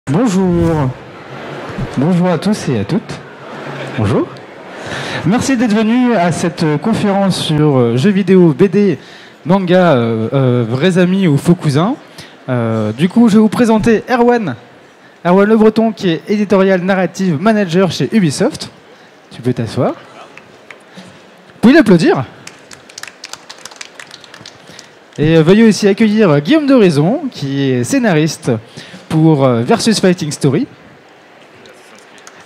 Bonjour. Bonjour à tous et à toutes. Bonjour. Merci d'être venus à cette conférence sur jeux vidéo, BD, manga, vrais amis ou faux cousins. Du coup, je vais vous présenter Erwan. Erwan Le Breton, qui est éditorial narrative manager chez Ubisoft. Tu peux t'asseoir. Vous pouvez l'applaudir. Et veuillez aussi accueillir Guillaume de Raison, qui est scénariste pour Versus Fighting Story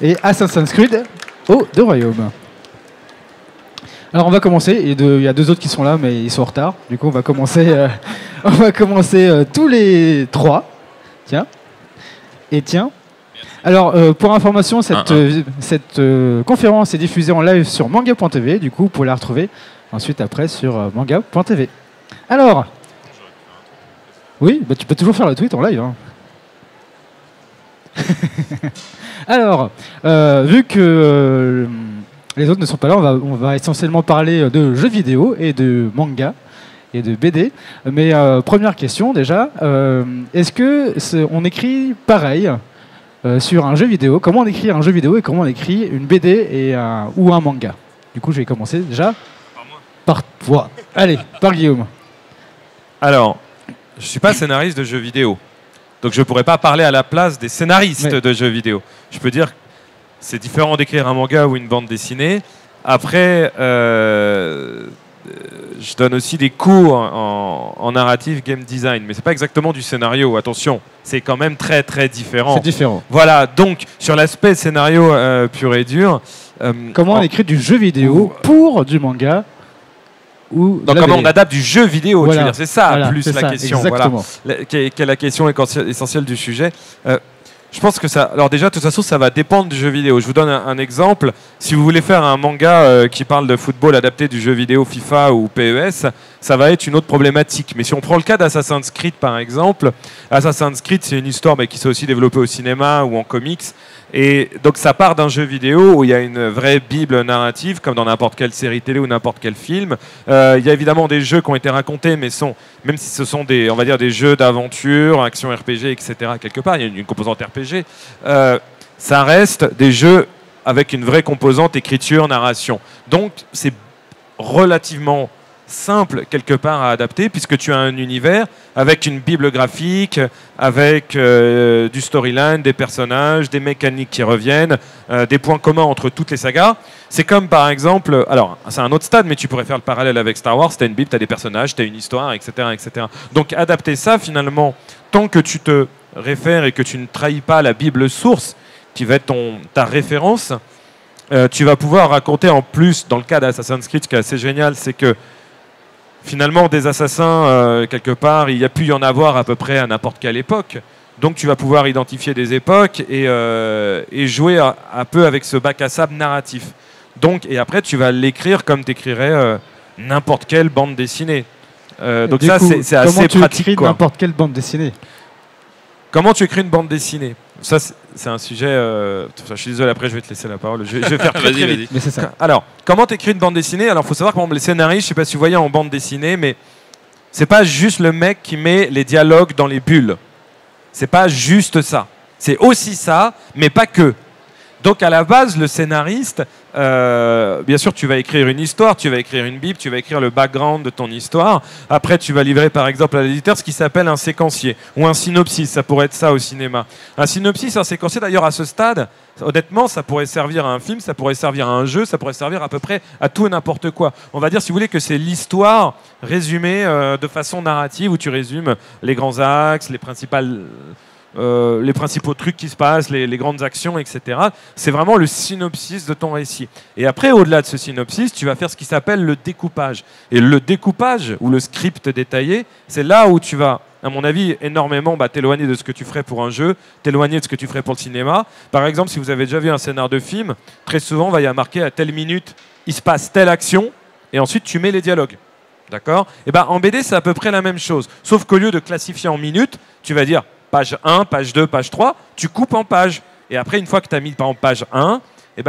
et Assassin's Creed aux deux royaumes. Alors on va commencer, il y a deux autres qui sont là mais ils sont en retard, du coup on va commencer, tous les trois. Tiens. Et tiens. Alors pour information, cette conférence est diffusée en live sur manga.tv, du coup vous pouvez la retrouver ensuite après sur manga.tv. Alors, oui, bah, tu peux toujours faire le tweet en live. Hein. Alors, vu que les autres ne sont pas là, on va essentiellement parler de jeux vidéo et de manga et de BD. Mais première question déjà, est-ce que on écrit pareil sur un jeu vidéo? Comment on écrit un jeu vidéo et comment on écrit une BD ou un manga? Du coup, je vais commencer déjà par toi. Allez, par Guillaume. Alors, je ne suis pas scénariste de jeux vidéo. Donc je ne pourrais pas parler à la place des scénaristes de jeux vidéo. Je peux dire que c'est différent d'écrire un manga ou une bande dessinée. Après, je donne aussi des cours en narrative game design. Mais ce n'est pas exactement du scénario, attention. C'est quand même très très différent. C'est différent. Voilà, donc sur l'aspect scénario pur et dur... comment on écrit du jeu vidéo pour du manga? Donc comment on adapte du jeu vidéo, voilà. Tu veux dire, c'est ça voilà, plus la question, exactement. Voilà, qui est la question essentielle du sujet. Je pense que ça, alors déjà, de toute façon, ça va dépendre du jeu vidéo. Je vous donne un exemple. Si vous voulez faire un manga qui parle de football adapté du jeu vidéo FIFA ou PES, ça va être une autre problématique. Mais si on prend le cas d'Assassin's Creed, par exemple, Assassin's Creed, c'est une histoire qui s'est aussi développée au cinéma ou en comics. Et donc ça part d'un jeu vidéo où il y a une vraie bible narrative, comme dans n'importe quelle série télé ou n'importe quel film. Il y a évidemment des jeux qui ont été racontés, mais même si ce sont des, on va dire, des jeux d'aventure, action RPG, etc. quelque part, il y a une composante RPG. Ça reste des jeux avec une vraie composante écriture, narration. Donc c'est relativement simple quelque part à adapter puisque tu as un univers avec une bible graphique, avec du storyline, des personnages, des mécaniques qui reviennent, des points communs entre toutes les sagas. C'est comme par exemple, alors c'est un autre stade mais tu pourrais faire le parallèle avec Star Wars, tu as une bible, tu as des personnages, tu as une histoire, etc., etc. Donc adapter ça finalement, tant que tu te réfères et que tu ne trahis pas la bible source qui va être ta référence, tu vas pouvoir raconter en plus, dans le cas d'Assassin's Creed, ce qui est assez génial, c'est que finalement, des assassins, quelque part, il y a pu y en avoir à peu près à n'importe quelle époque. Donc tu vas pouvoir identifier des époques et jouer un peu avec ce bac à sable narratif. Donc, et après, tu vas l'écrire comme tu écrirais n'importe quelle bande dessinée. Donc ça, c'est assez pratique. Comment tu écris n'importe quelle bande dessinée? Comment tu écris une bande dessinée? Ça, c'est un sujet... je suis désolé, après je vais te laisser la parole. Je vais faire très vite. Mais c'est ça. Alors, comment tu écris une bande dessinée? Alors, il faut savoir que les scénaristes, je ne sais pas si vous voyez en bande dessinée, mais c'est pas juste le mec qui met les dialogues dans les bulles. C'est pas juste ça. C'est aussi ça, mais pas que. Donc, à la base, le scénariste, bien sûr, tu vas écrire une histoire, tu vas écrire une bible, tu vas écrire le background de ton histoire. Après, tu vas livrer, par exemple, à l'éditeur ce qui s'appelle un séquencier ou un synopsis. Ça pourrait être ça au cinéma. Un synopsis, un séquencier, d'ailleurs, à ce stade, honnêtement, ça pourrait servir à un film, ça pourrait servir à un jeu, ça pourrait servir à peu près à tout et n'importe quoi. On va dire, si vous voulez, que c'est l'histoire résumée de façon narrative où tu résumes les grands axes, les principaux trucs qui se passent, les grandes actions, etc. C'est vraiment le synopsis de ton récit. Et après, au-delà de ce synopsis, tu vas faire ce qui s'appelle le découpage. Et le découpage, ou le script détaillé, c'est là où tu vas, à mon avis, énormément t'éloigner de ce que tu ferais pour un jeu, t'éloigner de ce que tu ferais pour le cinéma. Par exemple, si vous avez déjà vu un scénar de film, très souvent, il va y avoir marqué à telle minute, il se passe telle action, et ensuite tu mets les dialogues. D'accord? Et en BD, c'est à peu près la même chose. Sauf qu'au lieu de classifier en minutes, tu vas dire page 1, page 2, page 3, tu coupes en pages. Et après, une fois que tu as mis par exemple page 1,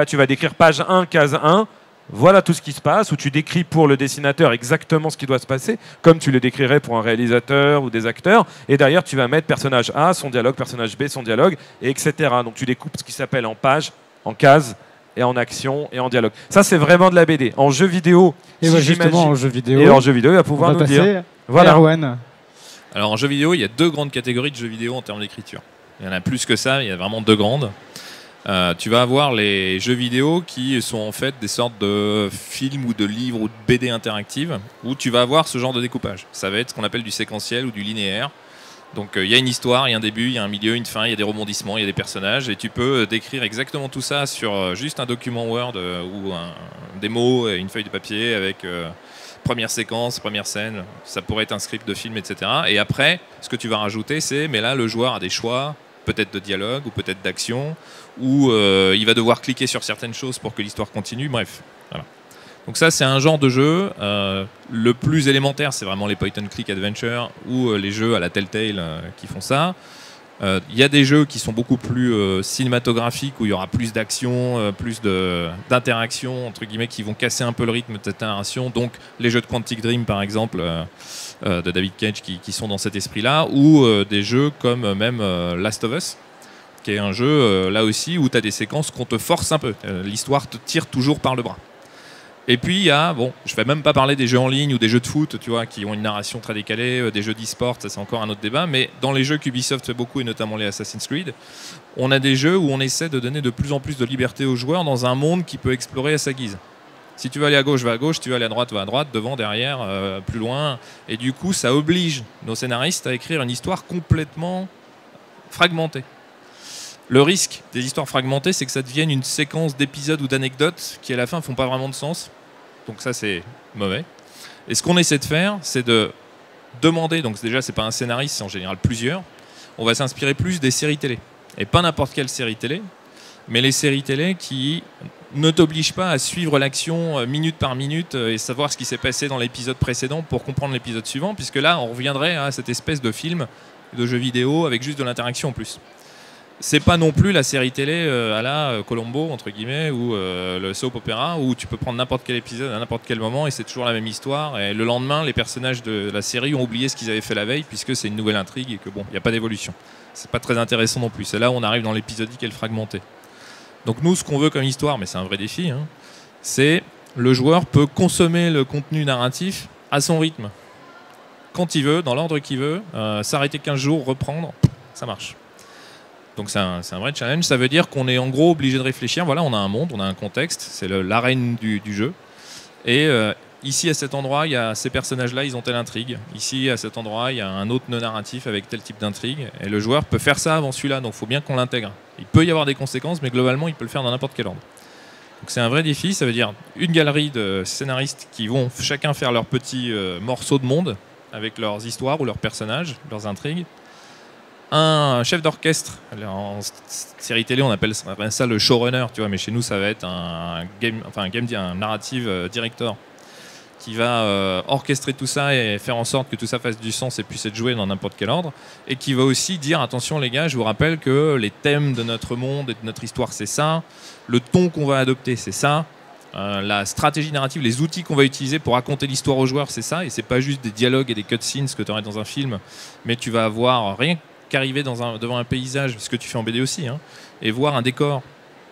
tu vas décrire page 1, case 1, voilà tout ce qui se passe, où tu décris pour le dessinateur exactement ce qui doit se passer, comme tu le décrirais pour un réalisateur ou des acteurs, et derrière tu vas mettre personnage A, son dialogue, personnage B, son dialogue, et etc. Donc tu découpes ce qui s'appelle en pages, en cases, et en action, et en dialogue. Ça c'est vraiment de la BD. En jeu vidéo, Et si justement, j'imagine- en jeu vidéo, et en jeu vidéo, il va on pouvoir va nous dire. passer à Voilà. Erwan. Alors en jeu vidéo, il y a deux grandes catégories de jeux vidéo en termes d'écriture. Il y en a plus que ça, il y a vraiment deux grandes. Tu vas avoir les jeux vidéo qui sont en fait des sortes de films ou de livres ou de BD interactives où tu vas avoir ce genre de découpage. Ça va être ce qu'on appelle du séquentiel ou du linéaire. Donc il y a une histoire, il y a un début, il y a un milieu, une fin, il y a des rebondissements, il y a des personnages et tu peux décrire exactement tout ça sur juste un document Word ou des mots et une feuille de papier avec première séquence, première scène. Ça pourrait être un script de film, etc. Et après, ce que tu vas rajouter, c'est mais là le joueur a des choix, peut-être de dialogue ou peut-être d'action, où il va devoir cliquer sur certaines choses pour que l'histoire continue, bref. Voilà. Donc ça, c'est un genre de jeu. Le plus élémentaire, c'est vraiment les point-and-click adventure ou les jeux à la Telltale qui font ça. Il y a des jeux qui sont beaucoup plus cinématographiques, où il y aura plus d'action, plus d'interaction, entre guillemets, qui vont casser un peu le rythme de cette narration. Donc les jeux de Quantic Dream, par exemple, de David Cage, qui sont dans cet esprit-là, ou des jeux comme même Last of Us, qui est un jeu, là aussi, où tu as des séquences qu'on te force un peu. L'histoire te tire toujours par le bras. Et puis il y a, bon, je ne vais même pas parler des jeux en ligne ou des jeux de foot, tu vois, qui ont une narration très décalée, des jeux d'e-sport, ça c'est encore un autre débat, mais dans les jeux qu'Ubisoft fait beaucoup, et notamment les Assassin's Creed, on a des jeux où on essaie de donner de plus en plus de liberté aux joueurs dans un monde qui peut explorer à sa guise. Si tu veux aller à gauche, va à gauche, si tu veux aller à droite, va à droite, devant, derrière, plus loin, et du coup ça oblige nos scénaristes à écrire une histoire complètement fragmentée. Le risque des histoires fragmentées, c'est que ça devienne une séquence d'épisodes ou d'anecdotes qui, à la fin, font pas vraiment de sens. Donc ça, c'est mauvais. Et ce qu'on essaie de faire, c'est de demander, donc déjà, c'est pas un scénariste, c'est en général plusieurs. On va s'inspirer plus des séries télé. Et pas n'importe quelle série télé, mais les séries télé qui ne t'obligent pas à suivre l'action minute par minute et savoir ce qui s'est passé dans l'épisode précédent pour comprendre l'épisode suivant, puisque là, on reviendrait à cette espèce de film, de jeu vidéo, avec juste de l'interaction en plus. C'est pas non plus la série télé à la Colombo, entre guillemets, ou le soap opéra, où tu peux prendre n'importe quel épisode à n'importe quel moment et c'est toujours la même histoire. Et le lendemain, les personnages de la série ont oublié ce qu'ils avaient fait la veille, puisque c'est une nouvelle intrigue et que bon, il n'y a pas d'évolution. C'est pas très intéressant non plus. C'est là où on arrive dans l'épisodique et le fragmenté. Donc nous, ce qu'on veut comme histoire, mais c'est un vrai défi, hein, c'est le joueur peut consommer le contenu narratif à son rythme. Quand il veut, dans l'ordre qu'il veut, s'arrêter 15 jours, reprendre, ça marche. Donc c'est un vrai challenge, ça veut dire qu'on est en gros obligé de réfléchir, voilà, on a un monde, on a un contexte, c'est l'arène du jeu, et ici à cet endroit, il y a ces personnages-là, ils ont telle intrigue, ici à cet endroit, il y a un autre nœud narratif avec tel type d'intrigue, et le joueur peut faire ça avant celui-là, donc il faut bien qu'on l'intègre. Il peut y avoir des conséquences, mais globalement, il peut le faire dans n'importe quel ordre. Donc c'est un vrai défi, ça veut dire une galerie de scénaristes qui vont chacun faire leur petit morceau de monde, avec leurs histoires ou leurs personnages, leurs intrigues, un chef d'orchestre. En série télé, on appelle ça le showrunner, tu vois, mais chez nous, ça va être un narrative director qui va orchestrer tout ça et faire en sorte que tout ça fasse du sens et puisse être joué dans n'importe quel ordre, et qui va aussi dire attention les gars, je vous rappelle que les thèmes de notre monde et de notre histoire, c'est ça, le ton qu'on va adopter, c'est ça, la stratégie narrative, les outils qu'on va utiliser pour raconter l'histoire aux joueurs, c'est ça, et c'est pas juste des dialogues et des cutscenes que tu aurais dans un film, mais tu vas avoir rien qu'arriver devant un paysage, ce que tu fais en BD aussi, hein, et voir un décor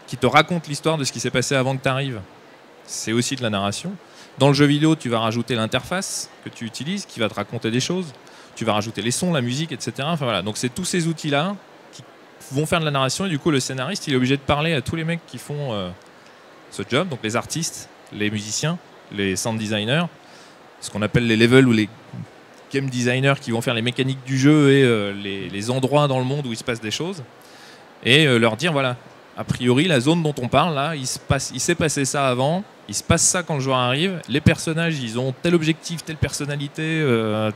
qui te raconte l'histoire de ce qui s'est passé avant que tu arrives. C'est aussi de la narration. Dans le jeu vidéo, tu vas rajouter l'interface que tu utilises, qui va te raconter des choses. Tu vas rajouter les sons, la musique, etc. Enfin, voilà. Donc c'est tous ces outils-là qui vont faire de la narration, et du coup le scénariste, il est obligé de parler à tous les mecs qui font ce job, donc les artistes, les musiciens, les sound designers, ce qu'on appelle les levels ou les game designers qui vont faire les mécaniques du jeu et les endroits dans le monde où il se passe des choses, et leur dire voilà, a priori la zone dont on parle là, il s'est passé ça avant, il se passe ça quand le joueur arrive, les personnages ils ont tel objectif, telle personnalité,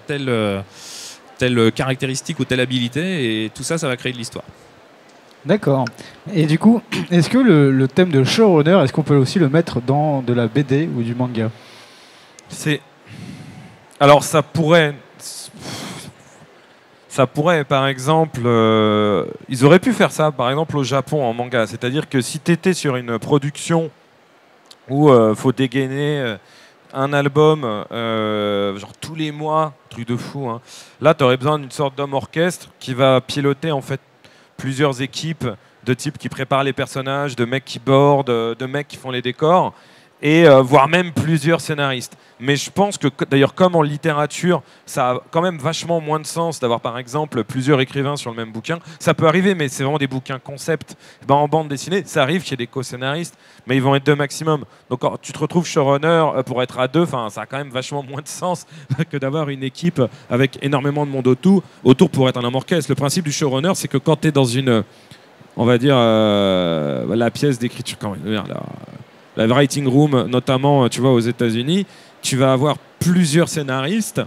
telle caractéristique ou telle habilité, et tout ça, ça va créer de l'histoire. D'accord. Et du coup, est-ce que le thème de showrunner, est-ce qu'on peut aussi le mettre dans de la BD ou du manga? Alors ça pourrait, par exemple, ils auraient pu faire ça, par exemple, au Japon en manga. C'est-à-dire que si tu étais sur une production où faut dégainer un album genre tous les mois, truc de fou. Hein. Là, tu aurais besoin d'une sorte d'homme orchestre qui va piloter en fait plusieurs équipes de types qui préparent les personnages, de mecs qui bordent, de mecs qui font les décors, et voire même plusieurs scénaristes. Mais je pense que, d'ailleurs, comme en littérature, ça a quand même vachement moins de sens d'avoir, par exemple, plusieurs écrivains sur le même bouquin. Ça peut arriver, mais c'est vraiment des bouquins concept. Ben, en bande dessinée, ça arrive qu'il y ait des co-scénaristes, mais ils vont être 2 maximum. Donc, quand tu te retrouves showrunner pour être à 2, ça a quand même vachement moins de sens que d'avoir une équipe avec énormément de monde autour pour être un homme orchestre. Le principe du showrunner, c'est que quand tu es dans une, on va dire, la pièce d'écriture, la writing room, notamment, tu vois, aux États-Unis, tu vas avoir plusieurs scénaristes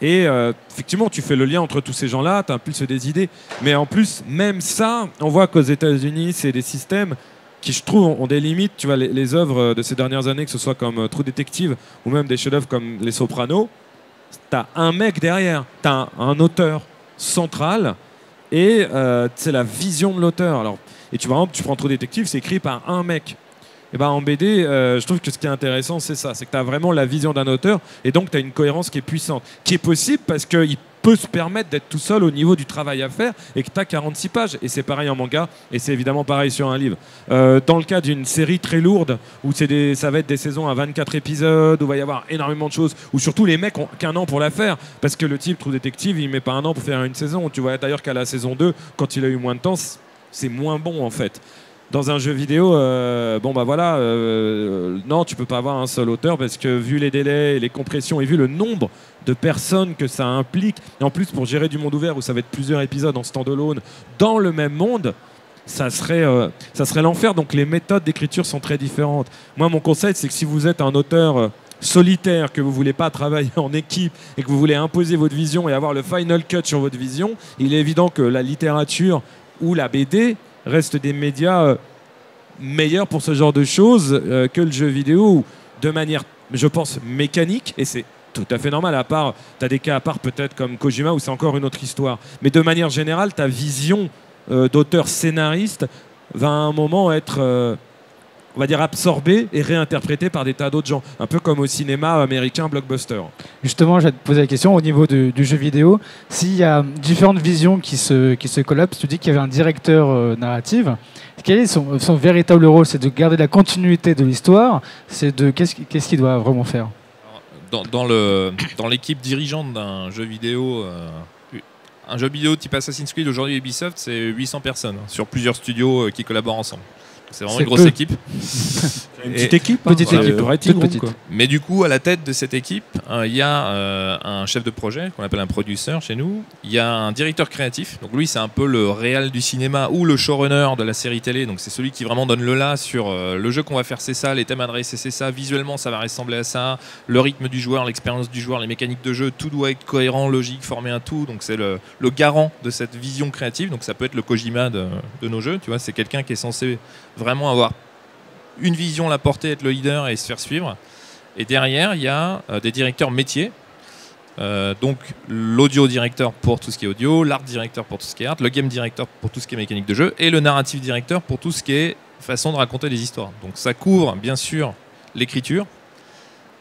et effectivement, tu fais le lien entre tous ces gens-là, tu impulses des idées. Mais en plus, même ça, on voit qu'aux États-Unis, c'est des systèmes qui, je trouve, ont des limites. Tu vois, les œuvres de ces dernières années, que ce soit comme True Detective ou même des chefs-d'œuvre comme Les Sopranos, tu as un mec derrière, tu as un auteur central et c'est la vision de l'auteur. Alors, et tu vois, tu prends True Detective, c'est écrit par un mec. Et ben en BD, je trouve que ce qui est intéressant, c'est ça. C'est que tu as vraiment la vision d'un auteur et donc tu as une cohérence qui est puissante. Qui est possible parce qu'il peut se permettre d'être tout seul au niveau du travail à faire et que tu as 46 pages. Et c'est pareil en manga et c'est évidemment pareil sur un livre. Dans le cas d'une série très lourde où ça va être des saisons à 24 épisodes, où il va y avoir énormément de choses, où surtout les mecs ont qu'un an pour la faire parce que le type True Detective, il met pas un an pour faire une saison. Tu vois d'ailleurs qu'à la saison 2, quand il a eu moins de temps, c'est moins bon en fait. Dans un jeu vidéo, non, tu peux pas avoir un seul auteur parce que vu les délais, les compressions et vu le nombre de personnes que ça implique, et en plus pour gérer du monde ouvert où ça va être plusieurs épisodes en standalone dans le même monde, ça serait l'enfer. Donc les méthodes d'écriture sont très différentes. Moi, mon conseil, c'est que si vous êtes un auteur solitaire, que vous voulez pas travailler en équipe et que vous voulez imposer votre vision et avoir le final cut sur votre vision, il est évident que la littérature ou la BD restent des médias meilleurs pour ce genre de choses que le jeu vidéo, de manière, je pense, mécanique, et c'est tout à fait normal, à part, tu as des cas à part peut-être comme Kojima où c'est encore une autre histoire, mais de manière générale, ta vision d'auteur scénariste va à un moment être, on va dire, absorbée et réinterprétée par des tas d'autres gens, un peu comme au cinéma américain blockbuster. Justement, je vais te poser la question au niveau du jeu vidéo. S'il y a différentes visions qui se collapsent, tu dis qu'il y avait un directeur narratif. Quel est son véritable rôle? C'est de garder la continuité de l'histoire. C'est de qu'est-ce qu'il doit vraiment faire? Dans l'équipe dirigeante d'un jeu vidéo, un jeu vidéo type Assassin's Creed aujourd'hui Ubisoft, c'est 800 personnes sur plusieurs studios qui collaborent ensemble. C'est vraiment une grosse équipe. Une petite équipe, petite équipe, toute petite. Mais du coup, à la tête de cette équipe, il y a un chef de projet qu'on appelle un producer chez nous. Il y a un directeur créatif. Donc lui, c'est un peu le réal du cinéma ou le showrunner de la série télé. Donc c'est celui qui vraiment donne le là sur le jeu qu'on va faire, c'est ça, les thèmes adressés, c'est ça. Visuellement, ça va ressembler à ça. Le rythme du joueur, l'expérience du joueur, les mécaniques de jeu, tout doit être cohérent, logique, former un tout. Donc c'est le garant de cette vision créative. Donc ça peut être le Kojima de nos jeux. Tu vois, c'est quelqu'un qui est censé vraiment avoir une vision, la porter, être le leader et se faire suivre. Et derrière, il y a des directeurs métiers. Donc l'audio directeur pour tout ce qui est audio, l'art directeur pour tout ce qui est art, le game directeur pour tout ce qui est mécanique de jeu et le narrative directeur pour tout ce qui est façon de raconter des histoires. Donc ça couvre bien sûr l'écriture,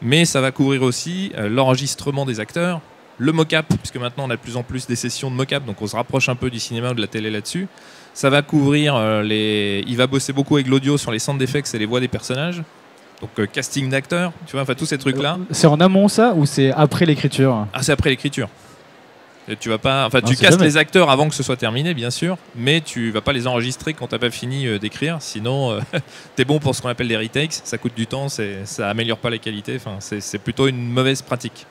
mais ça va couvrir aussi l'enregistrement des acteurs, le mock-up, puisque maintenant on a de plus en plus des sessions de mock-up, donc on se rapproche un peu du cinéma ou de la télé là-dessus. Ça va couvrir il va bosser beaucoup avec l'audio sur les sound effects et les voix des personnages. Donc casting d'acteurs, tu vois, enfin tous ces trucs-là. C'est en amont ça ou c'est après l'écriture? Ah, c'est après l'écriture. Et tu vas pas, enfin tu castes les acteurs avant que ce soit terminé, bien sûr, mais tu vas pas les enregistrer quand t'as pas fini d'écrire. Sinon, t'es bon pour ce qu'on appelle les retakes. Ça coûte du temps, ça améliore pas les qualités. Enfin, c'est plutôt une mauvaise pratique.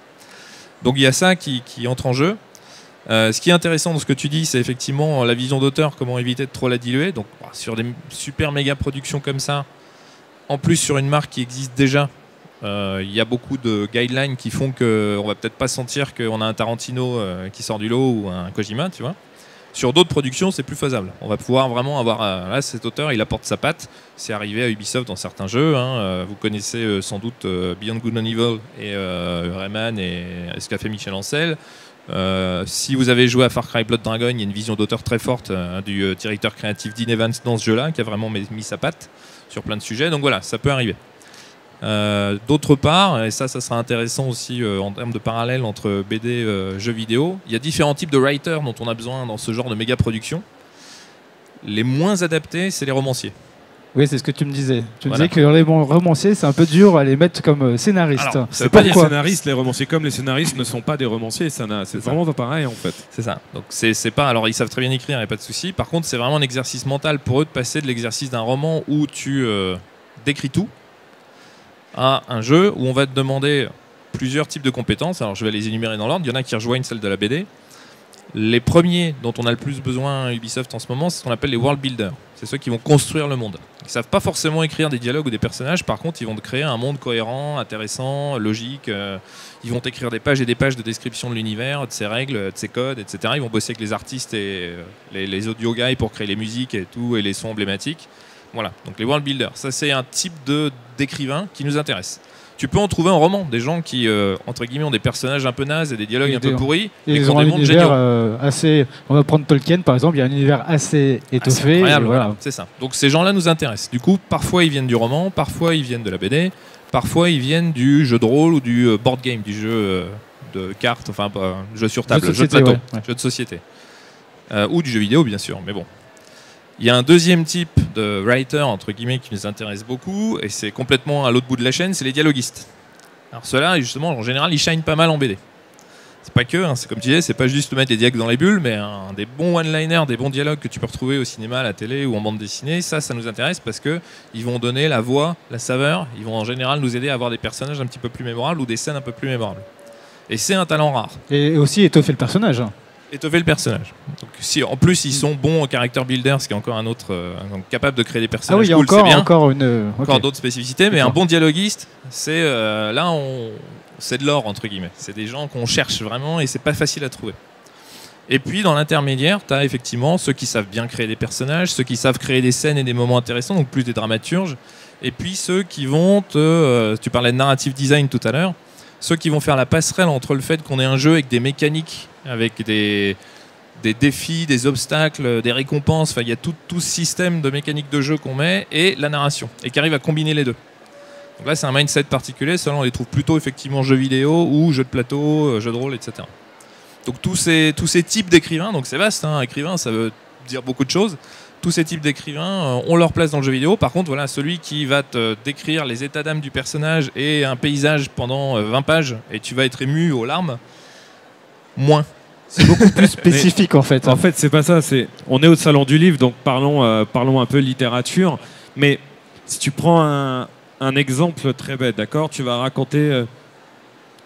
Donc il y a ça qui entre en jeu. Ce qui est intéressant dans ce que tu dis, c'est effectivement la vision d'auteur, comment éviter de trop la diluer. Donc sur des super méga productions comme ça, en plus sur une marque qui existe déjà, il y a beaucoup de guidelines qui font qu'on va peut-être pas sentir qu'on a un Tarantino qui sort du lot ou un Kojima, tu vois. Sur d'autres productions, c'est plus faisable. On va pouvoir vraiment avoir là, cet auteur, il apporte sa patte. C'est arrivé à Ubisoft dans certains jeux. Vous connaissez sans doute Beyond Good and Evil et Rayman et ce qu'a fait Michel Ancel. Si vous avez joué à Far Cry Blood Dragon, il y a une vision d'auteur très forte du directeur créatif Dean Evans dans ce jeu-là, qui a vraiment mis sa patte sur plein de sujets. Donc voilà, ça peut arriver. D'autre part, et ça sera intéressant aussi en termes de parallèle entre BD et jeux vidéo, il y a différents types de writers dont on a besoin dans ce genre de méga production. Les moins adaptés, c'est les romanciers. Oui, c'est ce que tu me disais. Tu me Voilà. disais que les romanciers, c'est un peu dur à les mettre comme scénaristes. Alors, ça C'est veut pas pas des dire scénaristes, les romanciers comme les scénaristes ne sont pas des romanciers, c'est vraiment pas pareil en fait. C'est ça. Donc c'est pas. Alors ils savent très bien écrire, il n'y a pas de souci. Par contre, c'est vraiment un exercice mental pour eux de passer de l'exercice d'un roman où tu décris tout à un jeu où on va te demander plusieurs types de compétences. Alors je vais les énumérer dans l'ordre. Il y en a qui rejoignent celle de la BD. Les premiers dont on a le plus besoin à Ubisoft en ce moment, c'est ce qu'on appelle les world builders. C'est ceux qui vont construire le monde. Ils savent pas forcément écrire des dialogues ou des personnages. Par contre, ils vont te créer un monde cohérent, intéressant, logique. Ils vont t'écrire des pages et des pages de description de l'univers, de ses règles, de ses codes, etc. Ils vont bosser avec les artistes et les audio guys pour créer les musiques et tout et les sons emblématiques. Voilà. Donc les world builders, ça c'est un type d'écrivain qui nous intéresse. Tu peux en trouver en roman, des gens qui, entre guillemets, ont des personnages un peu nazes et des dialogues un peu pourris, Et mais qui ils ont ont un des mondes univers géniaux. assez. On va prendre Tolkien par exemple, il y a un univers assez Ah, c'est étoffé. incroyable, et voilà. voilà, c'est ça. Donc ces gens-là nous intéressent. Du coup, parfois ils viennent du roman, parfois ils viennent de la BD, parfois ils viennent du jeu de rôle ou du board game, du jeu de cartes, enfin jeu sur table, jeu de société, plateau, ouais. jeu de société. Ou du jeu vidéo bien sûr, mais bon. Il y a un deuxième type de writer, entre guillemets, qui nous intéresse beaucoup, et c'est complètement à l'autre bout de la chaîne, c'est les dialoguistes. Alors ceux-là, justement, en général, ils shinent pas mal en BD. C'est pas que, hein, c'est comme tu disais, c'est pas juste mettre des dialogues dans les bulles, mais des bons one-liners, des bons dialogues que tu peux retrouver au cinéma, à la télé ou en bande dessinée, ça nous intéresse parce que ils vont donner la voix, la saveur, ils vont en général nous aider à avoir des personnages un petit peu plus mémorables ou des scènes un peu plus mémorables. Et c'est un talent rare. Et aussi étoffer le personnage. Étoffer le personnage. Donc, si en plus ils sont bons en character builder, ce qui est encore un autre, donc capable de créer des Ah personnages oui, il y a cool, c'est bien. encore une. Encore ok. d'autres spécificités, mais un D'accord. bon dialoguiste, c'est c'est de l'or entre guillemets. C'est des gens qu'on cherche vraiment et c'est pas facile à trouver. Et puis dans l'intermédiaire, tu as effectivement ceux qui savent bien créer des personnages, ceux qui savent créer des scènes et des moments intéressants, donc plus des dramaturges, et puis ceux qui vont tu parlais de narrative design tout à l'heure, ceux qui vont faire la passerelle entre le fait qu'on ait un jeu avec des mécaniques, avec des défis, des obstacles, des récompenses, enfin il y a tout ce système de mécanique de jeu qu'on met et la narration, et qui arrive à combiner les deux. Donc là c'est un mindset particulier, ceux-là on les trouve plutôt effectivement jeux vidéo ou jeux de plateau, jeux de rôle, etc. Donc tous ces types d'écrivains, donc c'est vaste, hein, écrivain ça veut dire beaucoup de choses, tous ces types d'écrivains ont leur place dans le jeu vidéo. Par contre voilà, celui qui va te décrire les états d'âme du personnage et un paysage pendant 20 pages et tu vas être ému aux larmes, moins. C'est beaucoup plus spécifique en fait. En fait, c'est pas ça. On est au salon du livre, donc parlons un peu littérature. Mais si tu prends un exemple très bête, d'accord, tu vas raconter,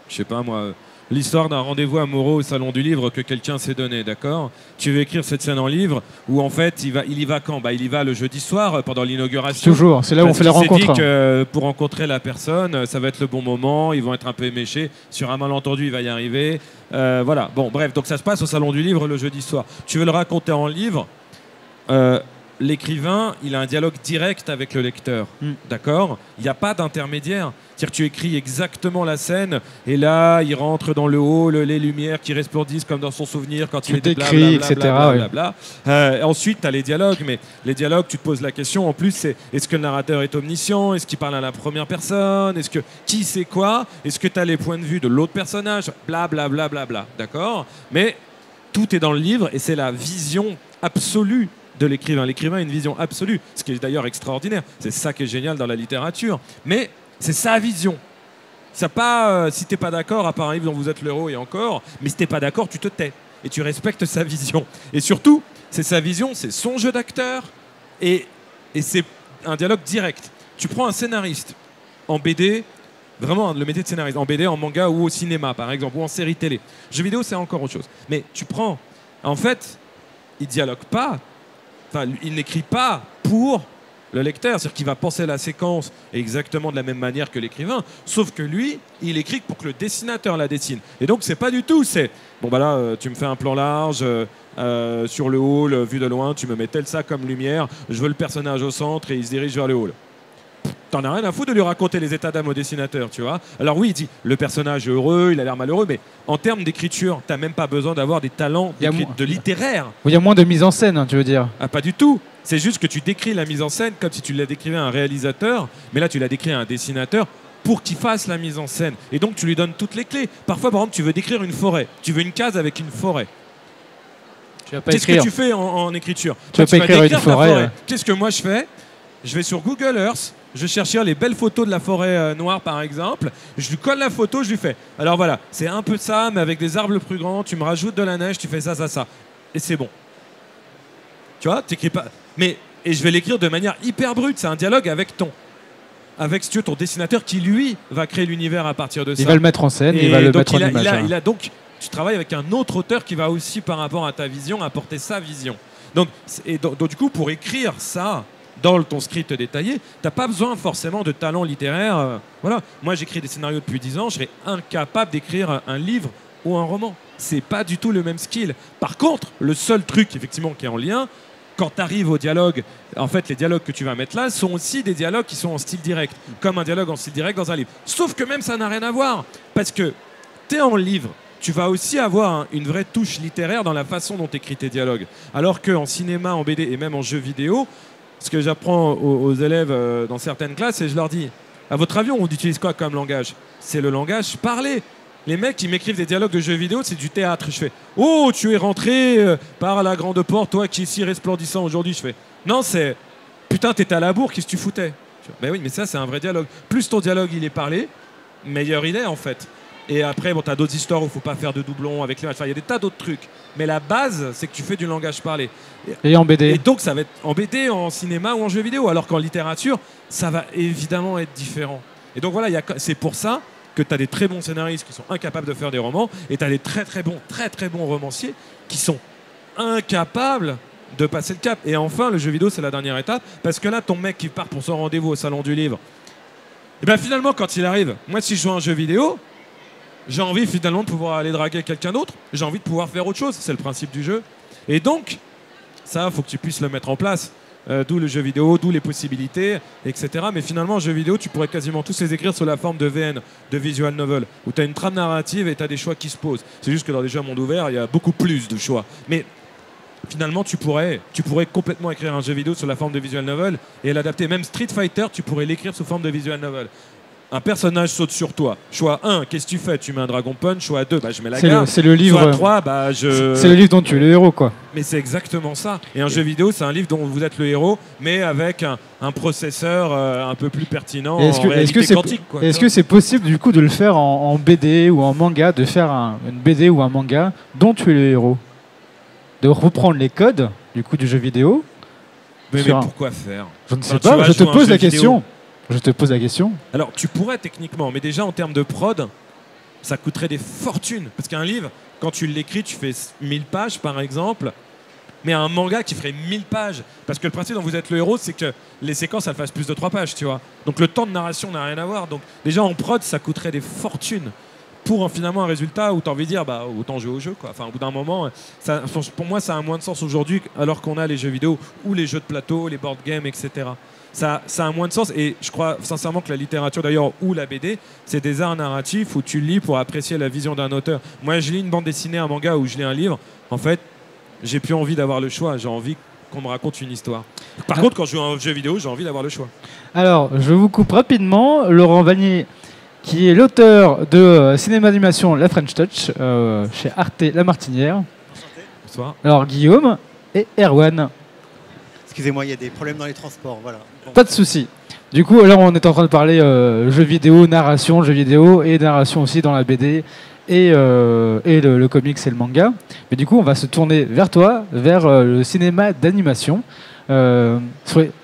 je sais pas moi, l'histoire d'un rendez-vous amoureux au salon du livre que quelqu'un s'est donné, d'accord. Tu veux écrire cette scène en livre où en fait il y va quand ? Bah, il y va le jeudi soir pendant l'inauguration. Toujours, c'est là où on Parce fait les qu'il s'est rencontres. dit que pour rencontrer la personne, ça va être le bon moment, ils vont être un peu éméchés. Sur un malentendu, il va y arriver. Voilà. Bon, bref, donc ça se passe au salon du livre le jeudi soir. Tu veux le raconter en livre, l'écrivain, il a un dialogue direct avec le lecteur. D'accord ? Il n'y a pas d'intermédiaire. C'est-à-dire que tu écris exactement la scène et là, il rentre dans le hall, les lumières qui resplendissent comme dans son souvenir quand il Tu était décris, blablabla, etc., blablabla. Ensuite, tu as les dialogues, mais les dialogues, tu te poses la question, en plus, c'est est-ce que le narrateur est omniscient ? Est-ce qu'il parle à la première personne ? Est-ce que qui sait quoi ? Est-ce que tu as les points de vue de l'autre personnage ? Blablabla, d'accord ? Mais tout est dans le livre et c'est la vision absolue de l'écrivain. L'écrivain a une vision absolue, ce qui est d'ailleurs extraordinaire. C'est ça qui est génial dans la littérature. Mais c'est sa vision. Ça pas, si t'es pas d'accord, à part un livre dont vous êtes l'héros et encore, mais si t'es pas d'accord, tu te tais et tu respectes sa vision. Et surtout, c'est sa vision, c'est son jeu d'acteur et c'est un dialogue direct. Tu prends un scénariste en BD, vraiment le métier de scénariste, en BD, en manga ou au cinéma par exemple, ou en série télé. Jeux vidéo, c'est encore autre chose. Mais tu prends, en fait, il dialogue pas. Enfin, il n'écrit pas pour le lecteur, c'est-à-dire qu'il va penser la séquence exactement de la même manière que l'écrivain, sauf que lui, il écrit pour que le dessinateur la dessine. Et donc, c'est pas du tout, c'est bon, bah là, tu me fais un plan large sur le hall, vu de loin, tu me mets tel ça comme lumière, je veux le personnage au centre et il se dirige vers le hall. T'en as rien à foutre de lui raconter les états d'âme au dessinateur, tu vois. Alors oui, il dit, le personnage est heureux, il a l'air malheureux, mais en termes d'écriture, t'as même pas besoin d'avoir des talents de littéraire. Il y a moins de mise en scène, hein, tu veux dire. Ah, pas du tout. C'est juste que tu décris la mise en scène comme si tu la décrivais à un réalisateur, mais là tu la décris à un dessinateur pour qu'il fasse la mise en scène. Et donc, tu lui donnes toutes les clés. Parfois, par exemple, tu veux décrire une forêt. Tu veux une case avec une forêt. Tu vas pas Qu'est-ce que écrire. tu fais en écriture? Tu vas pas écrire décrire une ta forêt. Qu'est-ce que moi je fais? Je vais sur Google Earth, je cherche les belles photos de la forêt noire par exemple, je lui colle la photo, je lui fais. Alors voilà, c'est un peu ça, mais avec des arbres plus grands, tu me rajoutes de la neige, tu fais ça, ça, ça. Et c'est bon. Tu vois, t'écris pas. Mais, et je vais l'écrire de manière hyper brute, c'est un dialogue avec si tu veux, ton dessinateur qui lui va créer l'univers à partir de ça. Il va le mettre en scène, Et il va le donc, mettre en image. donc, tu travailles avec un autre auteur qui va aussi, par rapport à ta vision, apporter sa vision. Donc, du coup, pour écrire ça dans ton script détaillé, tu n'as pas besoin forcément de talent littéraire. Voilà. Moi, j'écris des scénarios depuis 10 ans, je serais incapable d'écrire un livre ou un roman. C'est pas du tout le même skill. Par contre, le seul truc, effectivement, qui est en lien, quand tu arrives au dialogue, en fait, les dialogues que tu vas mettre là sont aussi des dialogues qui sont en style direct, comme un dialogue en style direct dans un livre. Sauf que même ça n'a rien à voir, parce que tu es en livre, tu vas aussi avoir une vraie touche littéraire dans la façon dont tu écris tes dialogues. Alors qu'en cinéma, en BD et même en jeu vidéo, ce que j'apprends aux élèves dans certaines classes, et je leur dis, à votre avis, on utilise quoi comme langage? C'est le langage parlé. Les mecs qui m'écrivent des dialogues de jeux vidéo, c'est du théâtre. Je fais « Oh, tu es rentré par la grande porte, toi qui es si resplendissant aujourd'hui. » Je fais « Non, c'est « Putain, t'étais à la bourre, qu'est-ce que tu foutais ?» Ben oui, mais ça, c'est un vrai dialogue. Plus ton dialogue, il est parlé, meilleur il est, en fait. Et après, bon, t'as d'autres histoires où il faut pas faire de doublons avec les matchs. Enfin, il y a des tas d'autres trucs. Mais la base, c'est que tu fais du langage parlé. Et en BD. Et donc, ça va être en BD, en cinéma ou en jeu vidéo. Alors qu'en littérature, ça va évidemment être différent. Et donc, voilà, c'est pour ça que tu as des très bons scénaristes qui sont incapables de faire des romans et tu as des très très bons romanciers qui sont incapables de passer le cap. Et enfin, le jeu vidéo, c'est la dernière étape parce que là, ton mec qui part pour son rendez-vous au salon du livre, et bien finalement, quand il arrive, moi, si je joue à un jeu vidéo, j'ai envie finalement de pouvoir aller draguer quelqu'un d'autre, j'ai envie de pouvoir faire autre chose, c'est le principe du jeu. Et donc, ça, il faut que tu puisses le mettre en place. D'où le jeu vidéo, d'où les possibilités, etc. Mais finalement, en jeu vidéo, tu pourrais quasiment tous les écrire sous la forme de VN, de visual novel, où tu as une trame narrative et tu as des choix qui se posent. C'est juste que dans des jeux à monde ouvert, il y a beaucoup plus de choix. Mais finalement, tu pourrais complètement écrire un jeu vidéo sous la forme de visual novel et l'adapter. Même Street Fighter, tu pourrais l'écrire sous forme de visual novel. Un personnage saute sur toi. Choix 1, qu'est-ce que tu fais? Tu mets un Dragon Punch. Choix 2, bah, je mets la garde. C'est le livre. Choix 3, bah, c'est le livre dont tu es le héros, quoi. Mais c'est exactement ça. Et un jeu vidéo, c'est un livre dont vous êtes le héros, mais avec un processeur un peu plus pertinent en réalité quantique. Est-ce que c'est possible, du coup, de le faire en BD ou en manga, de faire une BD ou un manga dont tu es le héros? De reprendre les codes, du coup, du jeu vidéo. Mais pourquoi faire? Je ne sais pas, je te pose la question. Je te pose la question. Alors, tu pourrais techniquement, mais déjà en termes de prod, ça coûterait des fortunes. Parce qu'un livre, quand tu l'écris, tu fais 1000 pages par exemple. Mais un manga qui ferait 1000 pages. Parce que le principe dont vous êtes le héros, c'est que les séquences, elles fassent plus de 3 pages, tu vois. Donc le temps de narration n'a rien à voir. Donc déjà en prod, ça coûterait des fortunes. Pour finalement un résultat où tu as envie de dire, bah, autant jouer au jeu, quoi. Enfin, au bout d'un moment, pour moi, ça a moins de sens aujourd'hui, alors qu'on a les jeux vidéo ou les jeux de plateau, les board games, etc. Ça a moins de sens et je crois sincèrement que la littérature d'ailleurs ou la BD, c'est des arts narratifs où tu lis pour apprécier la vision d'un auteur. Moi, je lis une bande dessinée, un manga ou je lis un livre, en fait, j'ai plus envie d'avoir le choix, j'ai envie qu'on me raconte une histoire. Par contre, quand je joue à un jeu vidéo, j'ai envie d'avoir le choix. Alors, je vous coupe rapidement. Laurent Vanier, qui est l'auteur de cinéma animation La French Touch chez Arte La Martinière. Bonsoir. Alors, Guillaume et Erwan. Excusez-moi, il y a des problèmes dans les transports, voilà. Bon. Pas de souci. Du coup, là, on est en train de parler jeux vidéo, narration, jeux vidéo et narration aussi dans la BD et le comics et le manga. Mais du coup, on va se tourner vers toi, vers le cinéma d'animation.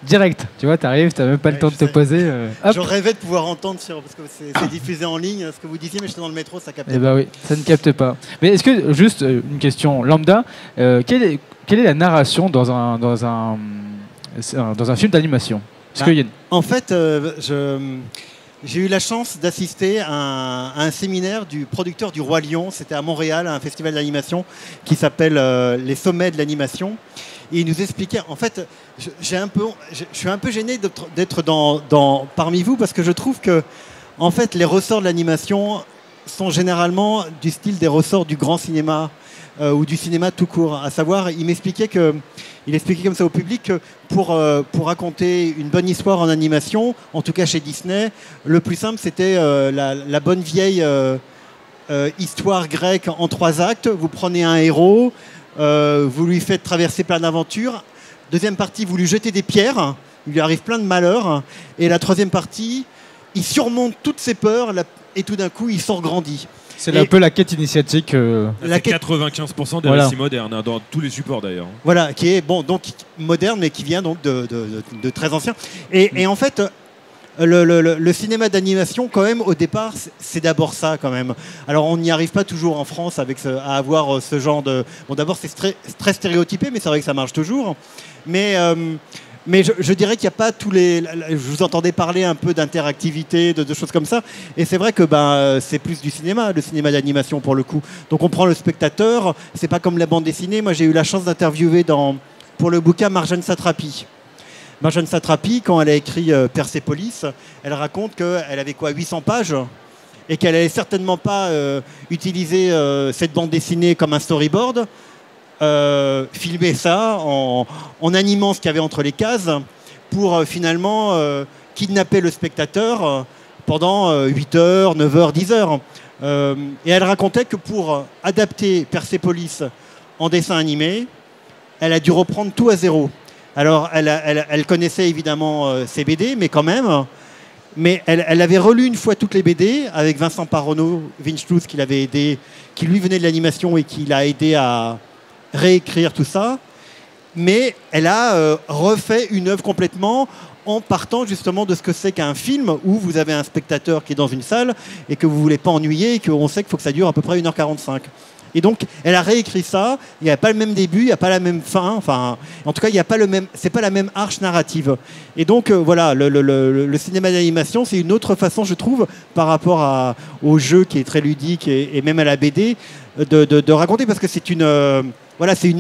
Direct, tu vois, t'arrives, t'as même pas le temps de te poser. Je rêvais de pouvoir entendre parce que c'est diffusé en ligne ce que vous disiez, mais j'étais dans le métro, ça capte. Eh ben oui, ça ne capte pas. Mais est-ce que, juste une question lambda, quelle est la narration dans un film d'animation? En fait, j'ai eu la chance d'assister à un séminaire du producteur du Roi Lion. C'était à Montréal, un festival d'animation qui s'appelle Les Sommets de l'animation. Et il nous expliquait, en fait, je suis un peu gêné d'être parmi vous parce que je trouve que, en fait, les ressorts de l'animation sont généralement du style des ressorts du grand cinéma ou du cinéma tout court. À savoir, il expliquait comme ça au public que pour raconter une bonne histoire en animation, en tout cas chez Disney, le plus simple c'était la bonne vieille histoire grecque en 3 actes. Vous prenez un héros, vous lui faites traverser plein d'aventures. Deuxième partie, vous lui jetez des pierres, il lui arrive plein de malheurs. Et la troisième partie, il surmonte toutes ses peurs et tout d'un coup, il sort grandi. C'est un peu la quête initiatique. C'est 95% des récits modernes, hein, dans tous les supports d'ailleurs. Voilà, qui est donc moderne, mais qui vient donc de très ancien. Et en fait, le cinéma d'animation, quand même, au départ, c'est d'abord ça, quand même. Alors, on n'y arrive pas toujours en France à avoir ce genre de... Bon, d'abord, c'est très stéréotypé, mais c'est vrai que ça marche toujours. Mais je dirais qu'il n'y a pas tous les... Je vous entendais parler un peu d'interactivité, de choses comme ça. Et c'est vrai que c'est plus du cinéma, le cinéma d'animation pour le coup. Donc on prend le spectateur, c'est pas comme la bande dessinée. Moi j'ai eu la chance d'interviewer pour le bouquin Marjane Satrapi. Marjane Satrapi, quand elle a écrit Persépolis, elle raconte qu'elle avait 800 pages et qu'elle n'allait certainement pas utiliser cette bande dessinée comme un storyboard. Filmer ça en animant ce qu'il y avait entre les cases pour finalement kidnapper le spectateur pendant 8 heures, 9 heures, 10 heures. Et elle racontait que pour adapter Persépolis en dessin animé, elle a dû reprendre tout à zéro. Alors elle connaissait évidemment ses BD, mais quand même. Mais elle avait relu une fois toutes les BD avec Vincent Paronneau, Vince qui l'avait aidé, qui lui venait de l'animation et qui l'a aidé à réécrire tout ça, mais elle a refait une œuvre complètement en partant justement de ce que c'est qu'un film où vous avez un spectateur qui est dans une salle et que vous ne voulez pas ennuyer et qu'on sait qu'il faut que ça dure à peu près 1h45. Et donc, elle a réécrit ça, il n'y a pas le même début, il n'y a pas la même fin, enfin, en tout cas, c'est pas la même arche narrative. Et donc, voilà, le cinéma d'animation, c'est une autre façon, je trouve, par rapport au jeu qui est très ludique et même à la BD, de raconter, parce que c'est une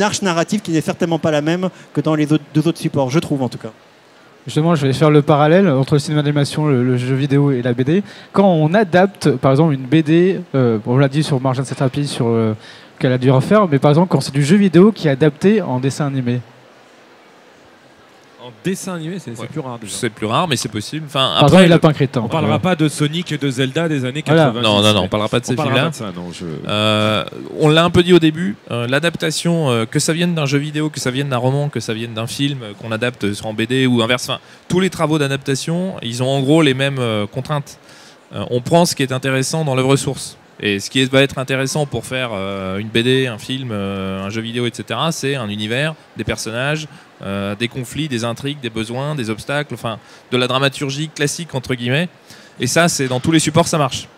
arche narrative qui n'est certainement pas la même que dans les deux autres supports, je trouve en tout cas. Justement, je vais faire le parallèle entre le cinéma d'animation, le jeu vidéo et la BD. Quand on adapte, par exemple, une BD, on l'a dit sur Marjane Satrapi, qu'elle a dû refaire, mais par exemple, quand c'est du jeu vidéo qui est adapté en dessin animé. En dessin animé, c'est plus rare déjà. C'est plus rare, mais c'est possible. Enfin, par exemple, Lapin Crétin. On parlera pas de Sonic et de Zelda des années 90. Non, on parlera pas de ces films-là. On l'a un peu dit au début, l'adaptation, que ça vienne d'un jeu vidéo, que ça vienne d'un roman, que ça vienne d'un film, qu'on adapte en BD ou inverse, enfin, tous les travaux d'adaptation, ils ont en gros les mêmes contraintes. On prend ce qui est intéressant dans l'œuvre source. Et ce qui va être intéressant pour faire une BD, un film, un jeu vidéo, etc., c'est un univers, des personnages, des conflits, des intrigues, des besoins, des obstacles, enfin de la dramaturgie classique entre guillemets. Et ça, c'est dans tous les supports, ça marche.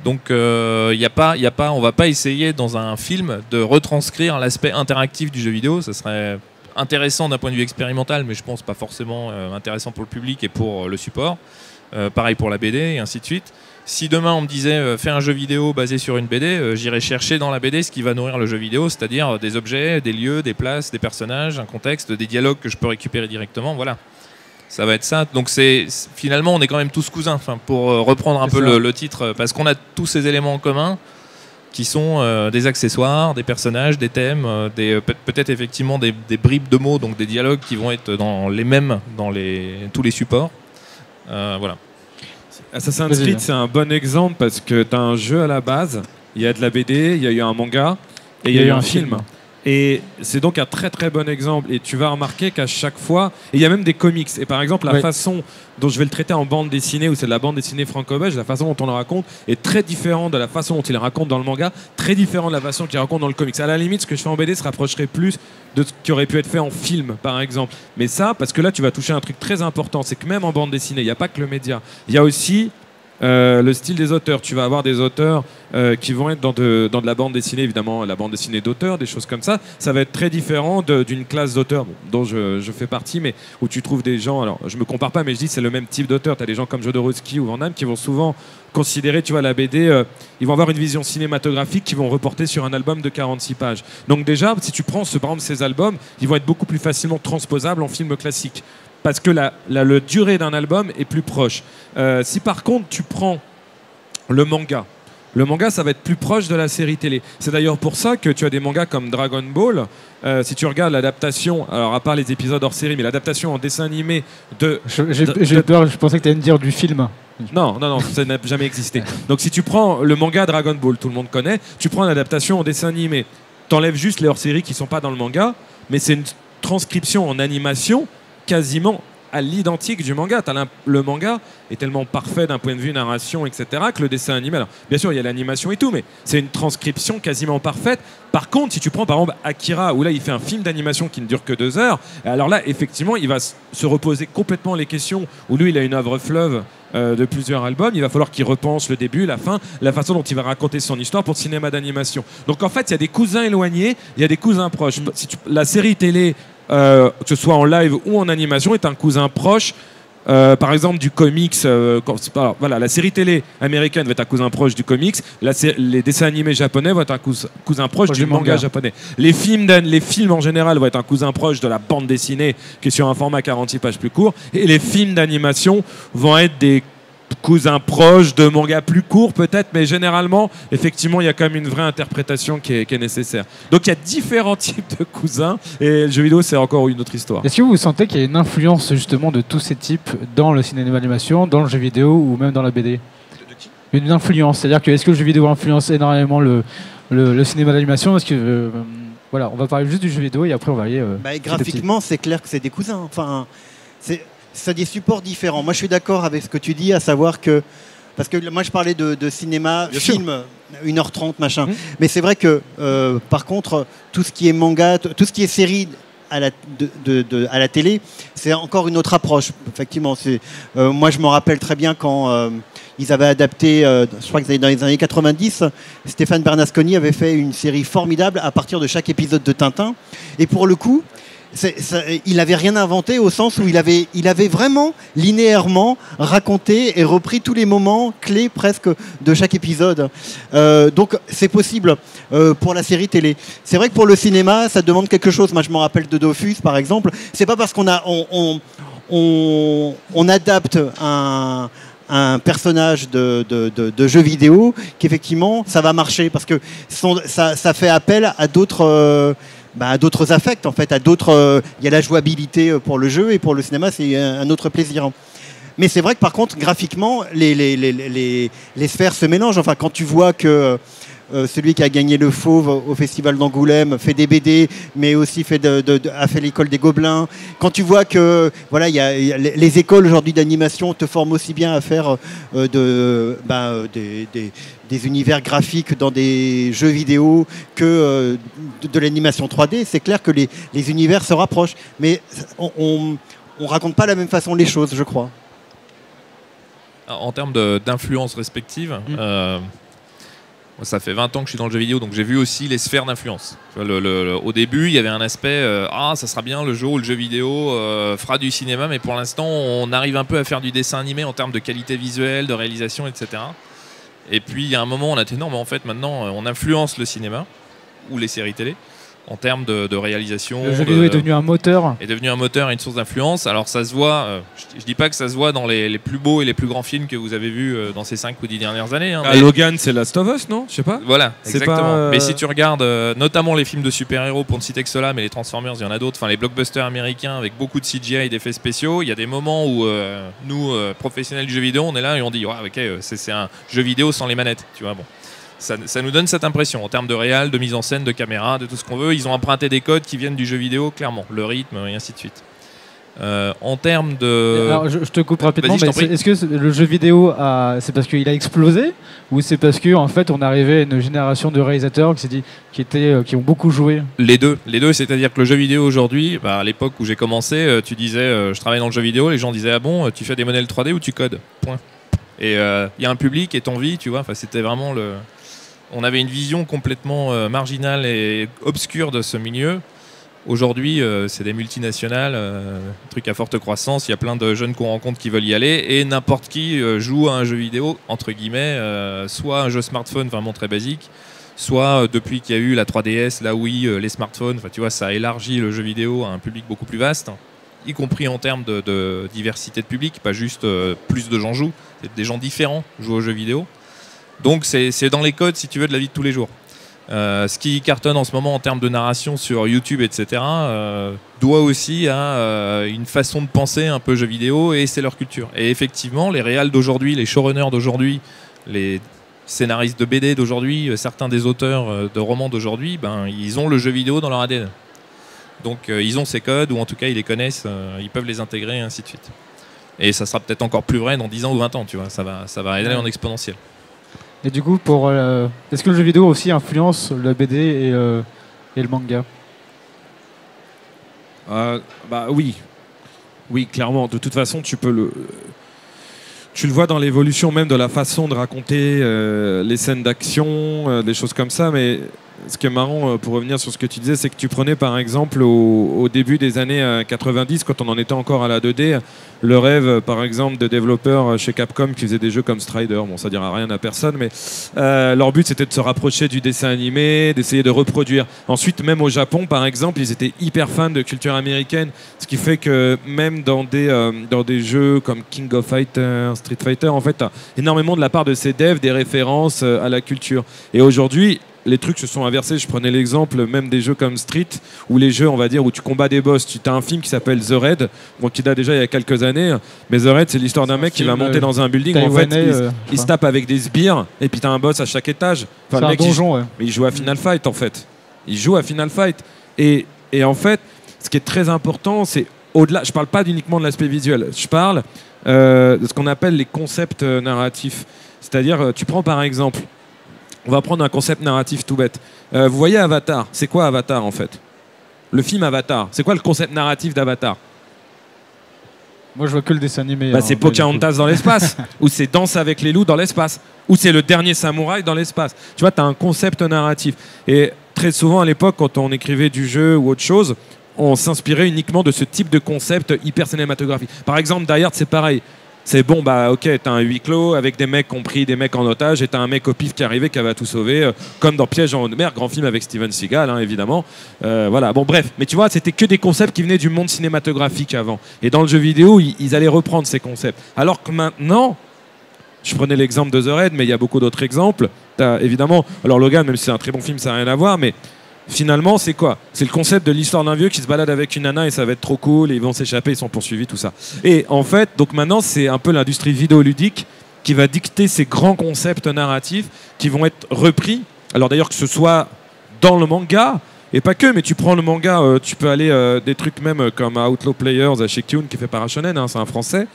Donc on va pas essayer dans un film de retranscrire l'aspect interactif du jeu vidéo. Ça serait intéressant d'un point de vue expérimental, mais je pense pas forcément intéressant pour le public et pour le support. Pareil pour la BD et ainsi de suite. Si demain on me disait fais un jeu vidéo basé sur une BD, j'irais chercher dans la BD ce qui va nourrir le jeu vidéo, c'est-à-dire des objets, des lieux, des places, des personnages, un contexte, des dialogues que je peux récupérer directement. Voilà, ça va être ça. Donc finalement on est quand même tous cousins, pour reprendre un peu le titre, parce qu'on a tous ces éléments en commun qui sont des accessoires, des personnages, des thèmes, peut-être effectivement des bribes de mots, donc des dialogues qui vont être dans les mêmes dans tous les supports. Voilà. Assassin's Creed, c'est un bon exemple parce que tu as un jeu à la base, il y a de la BD, il y a eu un manga et il y a eu un film. Et c'est donc un très très bon exemple. Et tu vas remarquer qu'à chaque fois, et il y a même des comics. Et par exemple, la façon dont je vais le traiter en bande dessinée, ou c'est de la bande dessinée franco-belge, la façon dont on le raconte est très différente de la façon dont il le raconte dans le manga, très différente de la façon qu'il raconte dans le comics. À la limite, ce que je fais en BD se rapprocherait plus de ce qui aurait pu être fait en film, par exemple. Mais ça, parce que là, tu vas toucher un truc très important, c'est que même en bande dessinée, il n'y a pas que le média. Il y a aussi le style des auteurs. Tu vas avoir des auteurs qui vont être dans de la bande dessinée, évidemment, la bande dessinée d'auteurs, des choses comme ça. Ça va être très différent d'une classe d'auteurs dont je fais partie, mais où tu trouves des gens, alors je me compare pas, mais je dis c'est le même type d'auteur. Tu as des gens comme Jodorowsky ou Van Damme qui vont souvent considérer, tu vois, la BD, ils vont avoir une vision cinématographique qui vont reporter sur un album de 46 pages. Donc déjà, si tu prends par exemple ces albums, ils vont être beaucoup plus facilement transposables en film classique. Parce que la durée d'un album est plus proche. Si par contre tu prends le manga, Le manga, ça va être plus proche de la série télé. C'est d'ailleurs pour ça que tu as des mangas comme Dragon Ball. Si tu regardes l'adaptation, alors à part les épisodes hors série, mais l'adaptation en dessin animé de... J'ai peur, je pensais que tu allais me dire du film. Non, ça n'a jamais existé. Donc si tu prends le manga Dragon Ball, tout le monde connaît, tu prends l'adaptation en dessin animé. T'enlèves juste les hors-séries qui sont pas dans le manga, mais c'est une transcription en animation quasiment à l'identique du manga. Le manga est tellement parfait d'un point de vue narration, etc., que le dessin animé... Alors, bien sûr, il y a l'animation et tout, mais c'est une transcription quasiment parfaite. Par contre, si tu prends par exemple Akira, où là, il fait un film d'animation qui ne dure que 2 heures, alors là, effectivement, il va se reposer complètement les questions, où lui, il a une œuvre fleuve de plusieurs albums. Il va falloir qu'il repense le début, la fin, la façon dont il va raconter son histoire pour le cinéma d'animation. Donc, en fait, il y a des cousins éloignés, il y a des cousins proches. La série télé... que ce soit en live ou en animation, est un cousin proche, par exemple, du comics. Voilà, la série télé américaine va être un cousin proche du comics. Les dessins animés japonais vont être un cousin proche du manga japonais. Les films en général vont être un cousin proche de la bande dessinée, qui est sur un format 46 pages plus court. Et les films d'animation vont être des cousins proches de mangas plus courts peut-être, mais généralement, effectivement, il y a quand même une vraie interprétation qui est nécessaire. Donc il y a différents types de cousins, et le jeu vidéo, c'est encore une autre histoire. Est-ce que vous sentez qu'il y a une influence justement de tous ces types dans le cinéma d'animation, dans le jeu vidéo ou même dans la BD? De qui? Une influence, c'est-à-dire que est-ce que le jeu vidéo influence énormément le cinéma d'animation? Est-ce que voilà, on va parler juste du jeu vidéo et après on va aller... graphiquement, c'est clair que c'est des cousins. Enfin, c'est des supports différents. Moi, je suis d'accord avec ce que tu dis, à savoir que... Parce que moi, je parlais de cinéma, bien film, 1h30, machin. Mais c'est vrai que, par contre, tout ce qui est manga, tout ce qui est série à la télé, c'est encore une autre approche. Effectivement, moi, je me rappelle très bien quand ils avaient adapté, je crois que c'était dans les années 90, Stéphane Bernasconi avait fait une série formidable à partir de chaque épisode de Tintin. Et pour le coup... il n'avait rien inventé au sens où il avait vraiment linéairement raconté et repris tous les moments clés presque de chaque épisode. Donc c'est possible pour la série télé. C'est vrai que pour le cinéma, ça demande quelque chose. Moi je me rappelle de Dofus par exemple. C'est pas parce qu'on adapte un personnage de jeu vidéo qu'effectivement ça va marcher, parce que ça fait appel à d'autres affects, en fait, il y a la jouabilité pour le jeu, et pour le cinéma c'est un autre plaisir. Mais c'est vrai que par contre graphiquement les sphères se mélangent. Enfin, quand tu vois que celui qui a gagné le Fauve au Festival d'Angoulême fait des BD, mais aussi a fait l'école des Gobelins. Quand tu vois que voilà, y a les écoles aujourd'hui d'animation te forment aussi bien à faire des univers graphiques dans des jeux vidéo que de l'animation 3D, c'est clair que les univers se rapprochent. Mais on raconte pas de la même façon les choses, je crois. En termes d'influence respective, ça fait 20 ans que je suis dans le jeu vidéo, donc j'ai vu aussi les sphères d'influence. Au début, il y avait un aspect ça sera bien le jour où le jeu vidéo fera du cinéma, mais pour l'instant, on arrive un peu à faire du dessin animé en termes de qualité visuelle, de réalisation, etc. Et puis, il y a un moment, on a dit non, mais en fait, maintenant, on influence le cinéma ou les séries télé en termes de réalisation. Le jeu vidéo est devenu un moteur. Est devenu un moteur et une source d'influence. Alors ça se voit, je dis pas que ça se voit dans les plus beaux et les plus grands films que vous avez vus dans ces 5 ou 10 dernières années. Hein, Logan, c'est Last of Us, non? Je sais pas. Voilà, exactement. Pas, mais si tu regardes notamment les films de super-héros, pour ne citer que cela, mais les Transformers, il y en a d'autres, enfin les blockbusters américains avec beaucoup de CGI et d'effets spéciaux, il y a des moments où nous, professionnels du jeu vidéo, on est là et on dit ok, c'est un jeu vidéo sans les manettes, tu vois, bon. Ça nous donne cette impression en termes de réal, de mise en scène, de caméra, de tout ce qu'on veut. Ils ont emprunté des codes qui viennent du jeu vidéo, clairement, le rythme et ainsi de suite. En termes de... Alors, je te coupe rapidement, mais est-ce que le jeu vidéo, c'est parce qu'il a explosé, ou c'est parce qu'en fait on arrivait à une génération de réalisateurs qui ont beaucoup joué? Les deux, c'est-à-dire que le jeu vidéo aujourd'hui, à l'époque où j'ai commencé, tu disais je travaille dans le jeu vidéo, les gens disaient ah bon, tu fais des modèles 3D ou tu codes, point. Et il y a un public et t'envie, tu vois, c'était vraiment on avait une vision complètement marginale et obscure de ce milieu. Aujourd'hui, c'est des multinationales, truc à forte croissance. Il y a plein de jeunes qu'on rencontre qui veulent y aller, et n'importe qui joue à un jeu vidéo, entre guillemets, soit un jeu smartphone vraiment très basique, soit depuis qu'il y a eu la 3DS, la Wii, les smartphones. Enfin, tu vois, ça a élargi le jeu vidéo à un public beaucoup plus vaste, y compris en termes de diversité de public, pas juste plus de gens jouent, c'est des gens différents jouent aux jeux vidéo. Donc c'est dans les codes, si tu veux, de la vie de tous les jours. Ce qui cartonne en ce moment en termes de narration sur YouTube, etc., doit aussi à une façon de penser un peu jeux vidéo, et c'est leur culture. Et effectivement, les réals d'aujourd'hui, les showrunners d'aujourd'hui, les scénaristes de BD d'aujourd'hui, certains des auteurs de romans d'aujourd'hui, ben, ils ont le jeu vidéo dans leur ADN. Donc ils ont ces codes, ou en tout cas ils les connaissent, ils peuvent les intégrer, et ainsi de suite. Et ça sera peut-être encore plus vrai dans 10 ans ou 20 ans, tu vois, ça va aller en exponentiel. Et du coup, est-ce que le jeu vidéo aussi influence le BD et le manga? Bah oui. Oui, clairement. De toute façon, tu le vois dans l'évolution même de la façon de raconter les scènes d'action, des choses comme ça. Mais ce qui est marrant, pour revenir sur ce que tu disais, c'est que tu prenais par exemple au début des années 90, quand on en était encore à la 2D, le rêve par exemple de développeurs chez Capcom qui faisaient des jeux comme Strider. Bon, ça dira rien à personne, mais leur but c'était de se rapprocher du dessin animé, d'essayer de reproduire. Ensuite, même au Japon par exemple, ils étaient hyper fans de culture américaine, ce qui fait que même dans des jeux comme King of Fighters, Street Fighter, en fait, t'as énormément de la part de ces devs des références à la culture. Et aujourd'hui, les trucs se sont inversés. Je prenais l'exemple même des jeux comme Street, ou les jeux, on va dire, où tu combats des boss. Tu as un film qui s'appelle The Raid, bon, qui date déjà il y a quelques années. Mais The Raid, c'est l'histoire d'un mec qui va monter dans un building où en fait, il se tape avec des sbires, et puis tu as un boss à chaque étage. Enfin, c'est un donjon, ouais. Mais il joue à Final Fight, en fait. Il joue à Final Fight. Et en fait, ce qui est très important, c'est au-delà. Je parle pas uniquement de l'aspect visuel. Je parle de ce qu'on appelle les concepts narratifs. C'est-à-dire, tu prends par exemple, on va prendre un concept narratif tout bête. Vous voyez Avatar, c'est quoi Avatar en fait? Le film Avatar, c'est quoi le concept narratif d'Avatar? Moi je vois que le dessin animé. Bah, c'est Pocahontas dans l'espace, ou c'est Danse avec les loups dans l'espace, ou c'est Le Dernier Samouraï dans l'espace. Tu vois, tu as un concept narratif. Et très souvent à l'époque, quand on écrivait du jeu ou autre chose, on s'inspirait uniquement de ce type de concept hyper cinématographique. Par exemple, Die Hard, c'est pareil. C'est bon, bah ok, t'as un huis clos avec des mecs qui ont pris des mecs en otage, et t'as un mec au pif qui est arrivé qui va tout sauver, comme dans Piège en mer, grand film avec Steven Seagal, hein, évidemment. Voilà, bon bref. Mais tu vois, c'était que des concepts qui venaient du monde cinématographique avant. Et dans le jeu vidéo, ils allaient reprendre ces concepts. Alors que maintenant, je prenais l'exemple de The Raid, mais il y a beaucoup d'autres exemples. T'as, évidemment, alors Logan, même si c'est un très bon film, ça n'a rien à voir, mais finalement, c'est quoi? C'est le concept de l'histoire d'un vieux qui se balade avec une nana et ça va être trop cool, et ils vont s'échapper, ils sont poursuivis, tout ça. Et en fait, donc maintenant, c'est un peu l'industrie vidéoludique qui va dicter ces grands concepts narratifs qui vont être repris. Alors d'ailleurs, que ce soit dans le manga, et pas que, mais tu prends le manga, tu peux aller des trucs même comme Outlaw Players à Chic Tune qui fait Parachonen, hein, c'est un français.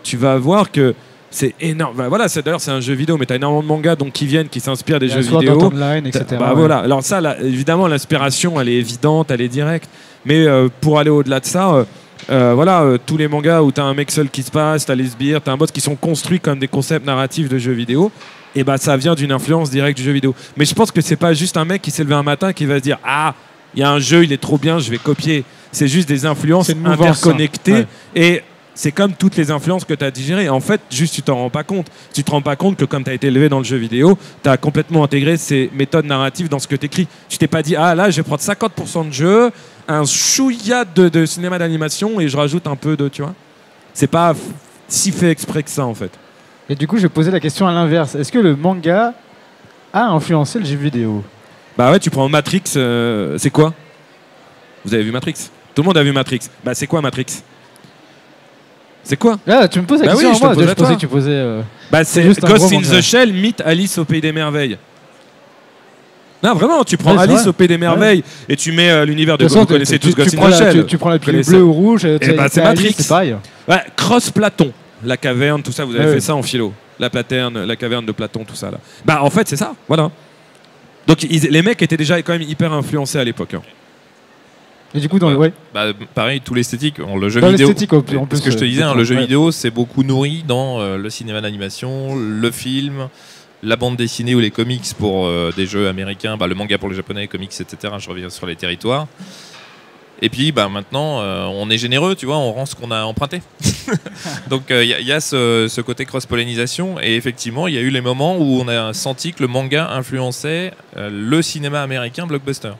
Tu vas voir que c'est énorme. Bah, voilà, d'ailleurs c'est un jeu vidéo, mais tu as énormément de mangas donc, qui viennent, qui s'inspirent des jeux vidéo. Online, etc. Bah, ouais. Voilà. Alors ça, là, évidemment, l'inspiration, elle est évidente, elle est directe. Mais pour aller au-delà de ça, tous les mangas où tu as un mec seul qui se passe, tu as les sbires, tu as un boss qui sont construits comme des concepts narratifs de jeux vidéo, et bah ça vient d'une influence directe du jeu vidéo. Mais je pense que c'est pas juste un mec qui s'est levé un matin qui va se dire « Ah, il y a un jeu, il est trop bien, je vais copier ». C'est juste des influences interconnectées. Ouais. Et c'est comme toutes les influences que tu as digérées. En fait, juste tu t'en rends pas compte. Tu te rends pas compte que comme tu as été élevé dans le jeu vidéo, tu as complètement intégré ces méthodes narratives dans ce que tu écris. Tu t'es pas dit, ah là, je vais prendre 50% de jeu, un chouïa de cinéma d'animation et je rajoute un peu de, tu vois. C'est pas si fait exprès que ça, en fait. Et du coup, je vais poser la question à l'inverse. Est-ce que le manga a influencé le jeu vidéo? Bah ouais, tu prends Matrix, c'est quoi? Vous avez vu Matrix? Tout le monde a vu Matrix. Bah c'est quoi Matrix? C'est quoi? Ah, tu me poses la question à moi. Je pensais que tu posais. Bah c'est Ghost in the Shell, meet Alice au Pays des Merveilles. Non, vraiment, tu prends Alice au Pays des Merveilles et tu mets l'univers de Ghost. Vous connaissez tous Ghost in the Shell. Tu prends la pilule bleue ou rouge. Et bah c'est Matrix. C'est pareil. Ouais, Cross Platon, la caverne, tout ça, vous avez fait ça en philo. La caverne de Platon, tout ça là. Bah en fait c'est ça, voilà. Donc les mecs étaient déjà quand même hyper influencés à l'époque. Hein. Et du coup, pareil, tout l'esthétique. Le jeu vidéo. En plus, ce que je te disais, le jeu vidéo, c'est beaucoup nourri dans le cinéma d'animation, le film, la bande dessinée ou les comics pour des jeux américains, le manga pour les japonais, les comics, etc. Je reviens sur les territoires. Et puis, maintenant, on est généreux, tu vois, on rend ce qu'on a emprunté. Donc, il y a ce côté cross-pollinisation. Et effectivement, il y a eu les moments où on a senti que le manga influençait le cinéma américain blockbuster.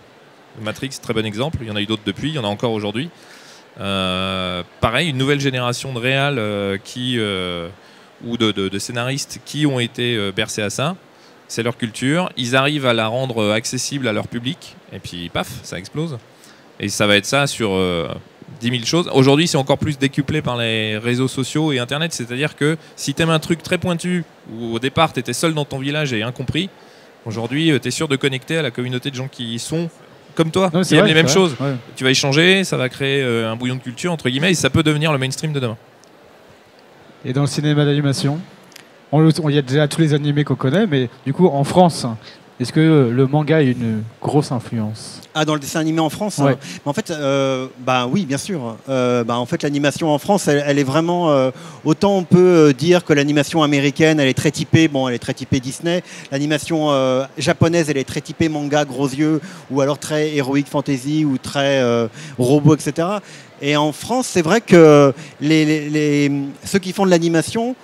Matrix, très bon exemple. Il y en a eu d'autres depuis, il y en a encore aujourd'hui. Pareil, une nouvelle génération de réals qui ou de scénaristes qui ont été bercés à ça. C'est leur culture. Ils arrivent à la rendre accessible à leur public. Et puis, paf, ça explose. Et ça va être ça sur 10 000 choses. Aujourd'hui, c'est encore plus décuplé par les réseaux sociaux et Internet. C'est-à-dire que si tu aimes un truc très pointu, où au départ, tu étais seul dans ton village et incompris, aujourd'hui, tu es sûr de connecter à la communauté de gens qui sont comme toi, Non, qui aiment vrai, les mêmes ouais, choses. ouais. Tu vas échanger, ça va créer un bouillon de culture, entre guillemets, et ça peut devenir le mainstream de demain. Et dans le cinéma d'animation, il y a déjà tous les animés qu'on connaît, mais du coup, en France, est-ce que le manga a une grosse influence? Ah, dans le dessin animé en France, Ouais. hein. En fait, oui, bien sûr. En fait, l'animation en France, elle est vraiment. Autant on peut dire que l'animation américaine, elle est très typée. Bon, elle est très typée Disney. L'animation japonaise, elle est très typée manga, gros yeux, ou alors très heroic fantasy, ou très robot, etc. Et en France, c'est vrai que ceux qui font de l'animation,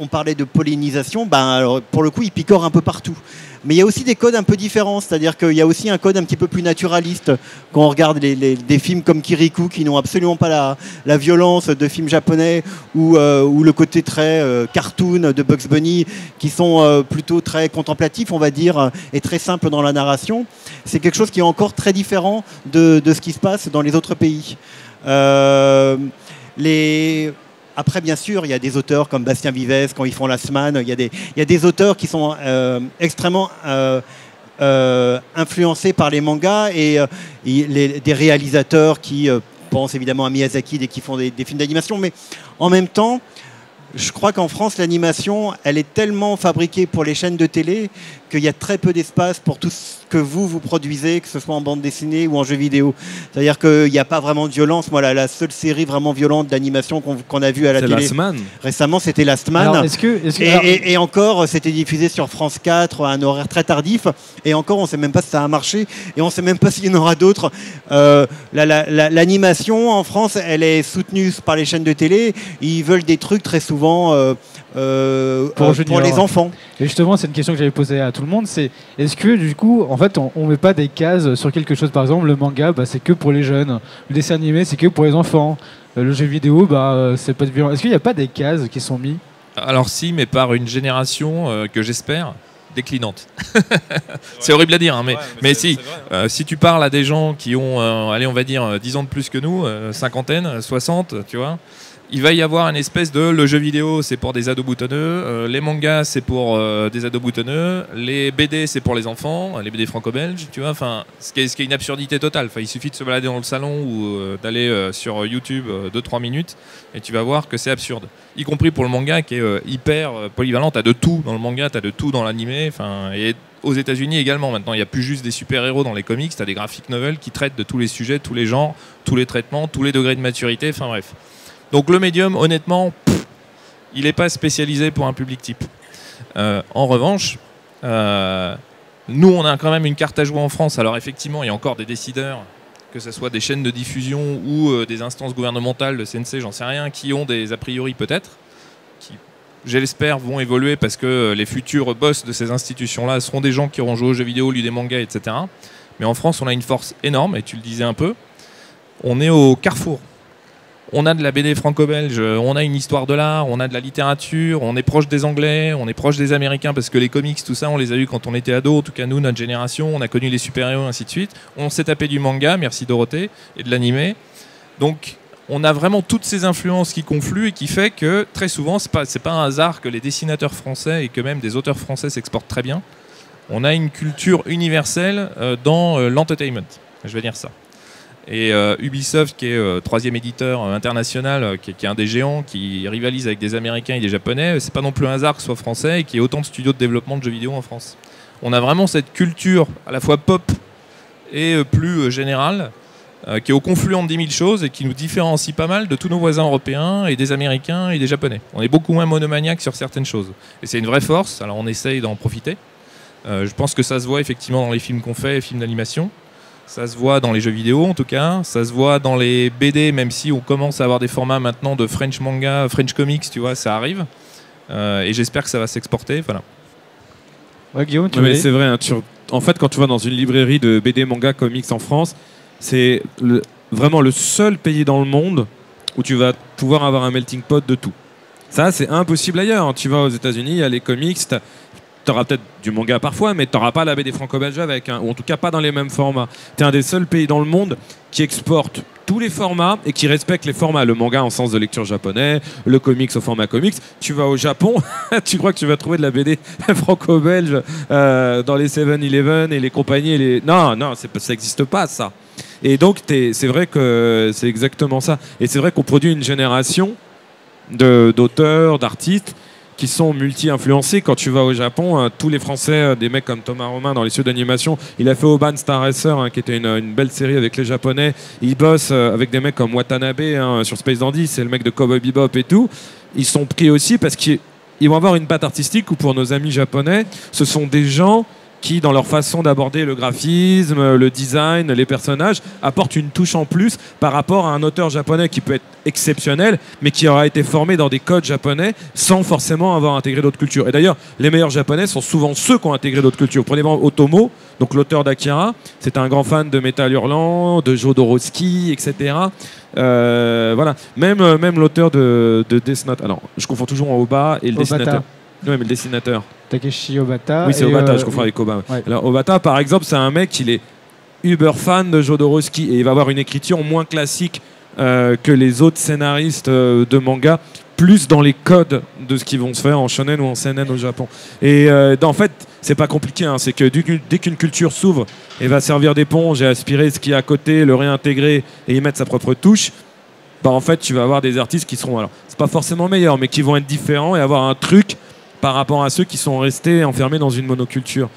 on parlait de pollinisation, alors, pour le coup, ils picorent un peu partout. Mais il y a aussi des codes un peu différents, c'est-à-dire qu'il y a aussi un code un petit peu plus naturaliste quand on regarde des films comme Kirikou qui n'ont absolument pas la violence de films japonais ou le côté très cartoon de Bugs Bunny qui sont plutôt très contemplatifs, on va dire, et très simples dans la narration. C'est quelque chose qui est encore très différent de ce qui se passe dans les autres pays. Après, bien sûr, il y a des auteurs comme Bastien Vives, quand ils font La Semaine, il y a des auteurs qui sont extrêmement influencés par les mangas et des réalisateurs qui pensent évidemment à Miyazaki dès qu'ils font des films d'animation. Mais en même temps, je crois qu'en France, l'animation, elle est tellement fabriquée pour les chaînes de télé qu'il y a très peu d'espace pour tout ce que vous produisez, que ce soit en bande dessinée ou en jeu vidéo. C'est-à-dire qu'il n'y a pas vraiment de violence. Moi, la seule série vraiment violente d'animation qu'on a vue à la télé Last Man. récemment, c'était Last Man. Alors, Et encore, c'était diffusé sur France 4 à un horaire très tardif. Et encore, on ne sait même pas si ça a marché. Et on ne sait même pas s'il y en aura d'autres. L'animation en France, elle est soutenue par les chaînes de télé. Ils veulent des trucs très souvent pour les enfants. Et justement, c'est une question que j'avais posée à tout le monde, c'est est-ce que du coup, en fait, on met pas des cases sur quelque chose? Par exemple, le manga, c'est que pour les jeunes. Le dessin animé, c'est que pour les enfants. Le jeu vidéo, c'est pas de violence. Est-ce qu'il n'y a pas des cases qui sont mises? Alors si, mais par une génération que j'espère déclinante. C'est horrible à dire, hein, mais si. Si tu parles à des gens qui ont, allez, on va dire 10 ans de plus que nous, cinquantaine, 60, tu vois, il va y avoir une espèce de le jeu vidéo c'est pour des ados boutonneux, les mangas c'est pour des ados boutonneux, les BD c'est pour les enfants, les BD franco-belges, tu vois, enfin ce qui est une absurdité totale. Enfin, il suffit de se balader dans le salon ou d'aller sur YouTube 2-3 minutes et tu vas voir que c'est absurde. Y compris pour le manga qui est hyper polyvalent, t'as de tout dans le manga, t'as de tout dans l'animé, enfin et aux États-Unis également. Maintenant, il n'y a plus juste des super-héros dans les comics, t'as des graphic novels qui traitent de tous les sujets, tous les genres, tous les traitements, tous les degrés de maturité, enfin bref. Donc le médium, honnêtement, il n'est pas spécialisé pour un public type. En revanche, nous, on a quand même une carte à jouer en France. Alors effectivement, il y a encore des décideurs, que ce soit des chaînes de diffusion ou des instances gouvernementales, le CNC, j'en sais rien, qui ont des a priori peut-être, qui, je l'espère, vont évoluer parce que les futurs boss de ces institutions-là seront des gens qui auront joué aux jeux vidéo, lu des mangas, etc. Mais en France, on a une force énorme, et tu le disais un peu, on est au carrefour. On a de la BD franco-belge, on a une histoire de l'art, on a de la littérature, on est proche des Anglais, on est proche des Américains parce que les comics, tout ça, on les a eus quand on était ado, en tout cas nous, notre génération, on a connu les super-héros, ainsi de suite. On s'est tapé du manga, merci Dorothée, et de l'animé. Donc on a vraiment toutes ces influences qui confluent et qui fait que très souvent, c'est pas un hasard que les dessinateurs français et que même des auteurs français s'exportent très bien. On a une culture universelle dans l'entertainment, je vais dire ça. Et Ubisoft, qui est troisième éditeur international, qui est un des géants, qui rivalise avec des Américains et des Japonais, c'est pas non plus un hasard que ce soit français et qu'il y ait autant de studios de développement de jeux vidéo en France. On a vraiment cette culture à la fois pop et plus générale, qui est au confluent de 10 000 choses et qui nous différencie pas mal de tous nos voisins européens et des Américains et des Japonais. On est beaucoup moins monomaniaques sur certaines choses. Et c'est une vraie force, alors on essaye d'en profiter. Je pense que ça se voit effectivement dans les films qu'on fait, les films d'animation. Ça se voit dans les jeux vidéo en tout cas, ça se voit dans les BD, même si on commence à avoir des formats maintenant de French manga, French comics, tu vois, ça arrive. Et j'espère que ça va s'exporter, voilà. Ouais, Guillaume, tu mais c'est vrai, hein, en fait, quand tu vas dans une librairie de BD, manga, comics en France, c'est vraiment le seul pays dans le monde où tu vas pouvoir avoir un melting pot de tout. Ça, c'est impossible ailleurs. Tu vas aux États-Unis, il y a les comics, tu auras peut-être du manga parfois, mais tu n'auras pas la BD franco-belge avec, hein, ou en tout cas pas dans les mêmes formats. Tu es un des seuls pays dans le monde qui exporte tous les formats et qui respecte les formats. Le manga en sens de lecture japonais, le comics au format comics. Tu vas au Japon, tu crois que tu vas trouver de la BD franco-belge dans les 7-Eleven et les compagnies. Non, ça n'existe pas, ça. Et donc, c'est vrai que c'est exactement ça. Et c'est vrai qu'on produit une génération d'auteurs, d'artistes qui sont multi-influencés. Quand tu vas au Japon, tous les Français, des mecs comme Thomas Romain dans les studios d'animation, il a fait Oban Star Racer, hein, qui était une belle série avec les Japonais. Il bosse avec des mecs comme Watanabe sur Space Dandy, c'est le mec de Cowboy Bebop et tout. Ils sont pris aussi parce qu'ils vont avoir une patte artistique où, pour nos amis japonais, ce sont des gens qui, dans leur façon d'aborder le graphisme, le design, les personnages, apportent une touche en plus par rapport à un auteur japonais qui peut être exceptionnel, mais qui aura été formé dans des codes japonais sans forcément avoir intégré d'autres cultures. Et d'ailleurs, les meilleurs japonais sont souvent ceux qui ont intégré d'autres cultures. Prenez par exemple Otomo, donc l'auteur d'Akira, c'est un grand fan de Metal Hurlant, de Jodorowsky, etc. Voilà. Même l'auteur de Death Note. Alors, je confonds toujours en Oba et le dessinateur. Oui, mais le dessinateur. Takeshi Obata. Oui, c'est Obata, je confonds avec Oba. Ouais. Alors, Obata, par exemple, c'est un mec, il est uber fan de Jodorowsky et il va avoir une écriture moins classique que les autres scénaristes de manga, plus dans les codes de ce qu'ils vont se faire en shonen ou en seinen au Japon. Et en fait, c'est pas compliqué, hein, c'est que dès qu'une culture s'ouvre et va servir d'éponge et aspirer ce qui est à côté, le réintégrer et y mettre sa propre touche, bah en fait, tu vas avoir des artistes qui seront, alors, c'est pas forcément meilleurs, mais qui vont être différents et avoir un truc par rapport à ceux qui sont restés enfermés dans une monoculture.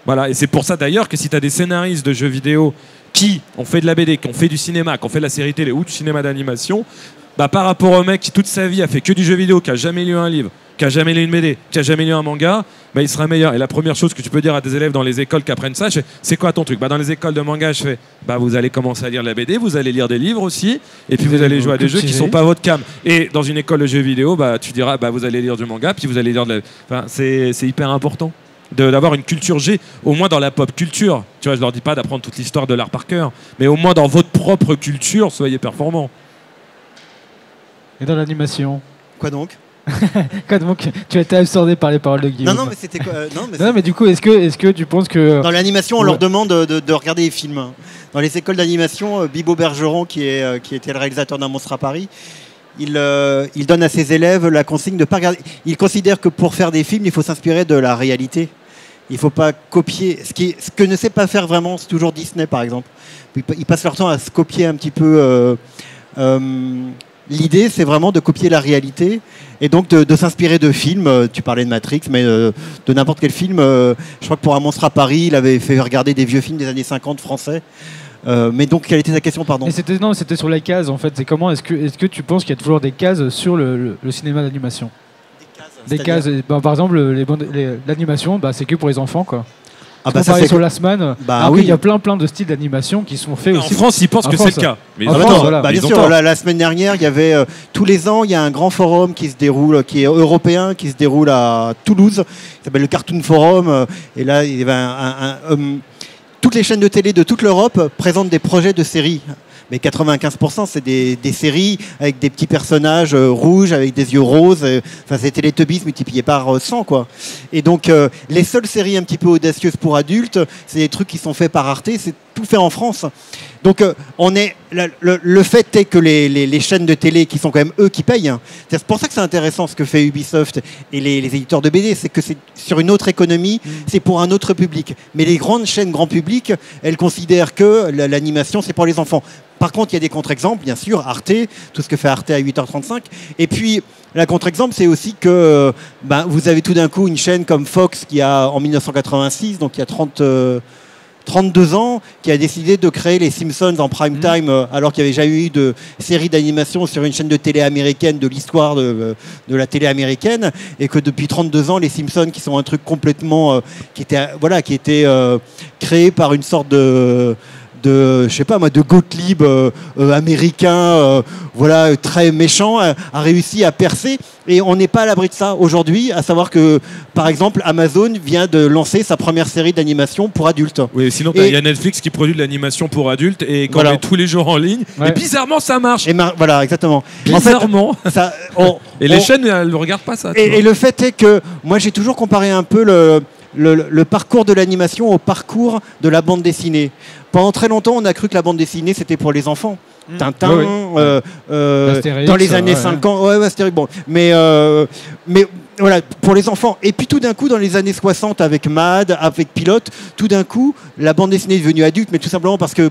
Voilà, et c'est pour ça d'ailleurs que si tu as des scénaristes de jeux vidéo qui ont fait de la BD, qui ont fait du cinéma, qui ont fait de la série télé ou du cinéma d'animation, bah, par rapport au mec qui toute sa vie a fait que du jeu vidéo, qui a jamais lu un livre, qui a jamais lu une BD, qui a jamais lu un manga, bah, il sera meilleur. Et la première chose que tu peux dire à des élèves dans les écoles qui apprennent ça, c'est quoi ton truc? Bah, dans les écoles de manga, je fais, bah, vous allez commencer à lire la BD, vous allez lire des livres aussi, et puis vous allez jouer à des jeux qui sont pas votre cam. Et dans une école de jeux vidéo, bah, tu diras, bah, vous allez lire du manga, puis vous allez lire de la... Enfin, c'est hyper important d'avoir une culture G, au moins dans la pop culture. Tu vois, je leur dis pas d'apprendre toute l'histoire de l'art par cœur, mais au moins dans votre propre culture, soyez performants. Et dans l'animation? Quoi donc? Quoi donc? Tu as été absorbé par les paroles de Guillaume. Non, mais c'était quoi non, mais du coup, est-ce que tu penses que... Dans l'animation, on leur demande de regarder les films. Dans les écoles d'animation, Bibo Bergeron, qui était le réalisateur d'un Monstre à Paris, il donne à ses élèves la consigne de ne pas regarder. Il considère que pour faire des films, il faut s'inspirer de la réalité. Il ne faut pas copier. Ce que ne sait pas faire vraiment, c'est toujours Disney, par exemple. Ils passent leur temps à se copier un petit peu. L'idée, c'est vraiment de copier la réalité et donc de s'inspirer de films. Tu parlais de Matrix, mais de n'importe quel film. Je crois que pour Un Monstre à Paris, il avait fait regarder des vieux films des années 50 français. Mais donc, quelle était ta question, pardon? C'était sur les cases, en fait. C'est comment est-ce que tu penses qu'il y a toujours des cases sur le cinéma d'animation? Des cases. Bah, par exemple, l'animation, bah, c'est que pour les enfants, quoi. Ah bah ça c'est sur Last Man. Bah oui. Il y a plein de styles d'animation qui sont faits aussi. En France, ils pensent que c'est le cas. Mais bien sûr, la semaine dernière, il y avait tous les ans, il y a un grand forum qui se déroule, qui est européen, qui se déroule à Toulouse. Il s'appelle le Cartoon Forum. Et là, il y avait toutes les chaînes de télé de toute l'Europe présentent des projets de séries. Mais 95%, c'est des séries avec des petits personnages rouges, avec des yeux roses. Enfin, c'est Teletubbies multiplié par 100, quoi. Et donc, les seules séries un petit peu audacieuses pour adultes, c'est des trucs qui sont faits par Arte. C'est tout fait en France. Donc, le fait est que les chaînes de télé, qui sont quand même eux qui payent, hein, c'est pour ça que c'est intéressant ce que fait Ubisoft et les éditeurs de BD, c'est que c'est sur une autre économie, c'est pour un autre public. Mais les grandes chaînes grand public, elles considèrent que l'animation, c'est pour les enfants. Par contre, il y a des contre-exemples, bien sûr, Arte, tout ce que fait Arte à 8h35. Et puis, la contre-exemple, c'est aussi que vous avez tout d'un coup une chaîne comme Fox qui a, en 1986, donc il y a 32 ans, qui a décidé de créer les Simpsons en prime time, alors qu'il n'y avait jamais eu de série d'animation sur une chaîne de télé américaine de l'histoire de la télé américaine, et que depuis 32 ans, les Simpsons, qui sont un truc complètement... qui était créé par une sorte je sais pas moi, de Gottlieb américain, voilà, très méchant, a réussi à percer. Et on n'est pas à l'abri de ça aujourd'hui, à savoir que, par exemple, Amazon vient de lancer sa première série d'animation pour adultes. Oui, sinon, il y a Netflix qui produit de l'animation pour adultes et qu'on Voilà. met tous les jours en ligne. Ouais. Et bizarrement, ça marche. Et voilà, exactement. Bizarrement. En fait, ça, Et les chaînes, elles ne regardent pas ça. tu vois. et le fait est que moi j'ai toujours comparé un peu le parcours de l'animation au parcours de la bande dessinée. Pendant très longtemps, on a cru que la bande dessinée c'était pour les enfants. Tintin, Ouais, Astérix, dans les années ouais. 50, ouais, Astérix, bon, mais voilà, pour les enfants. Et puis tout d'un coup, dans les années 60, avec Mad, avec Pilote, tout d'un coup, la bande dessinée est devenue adulte, mais tout simplement parce que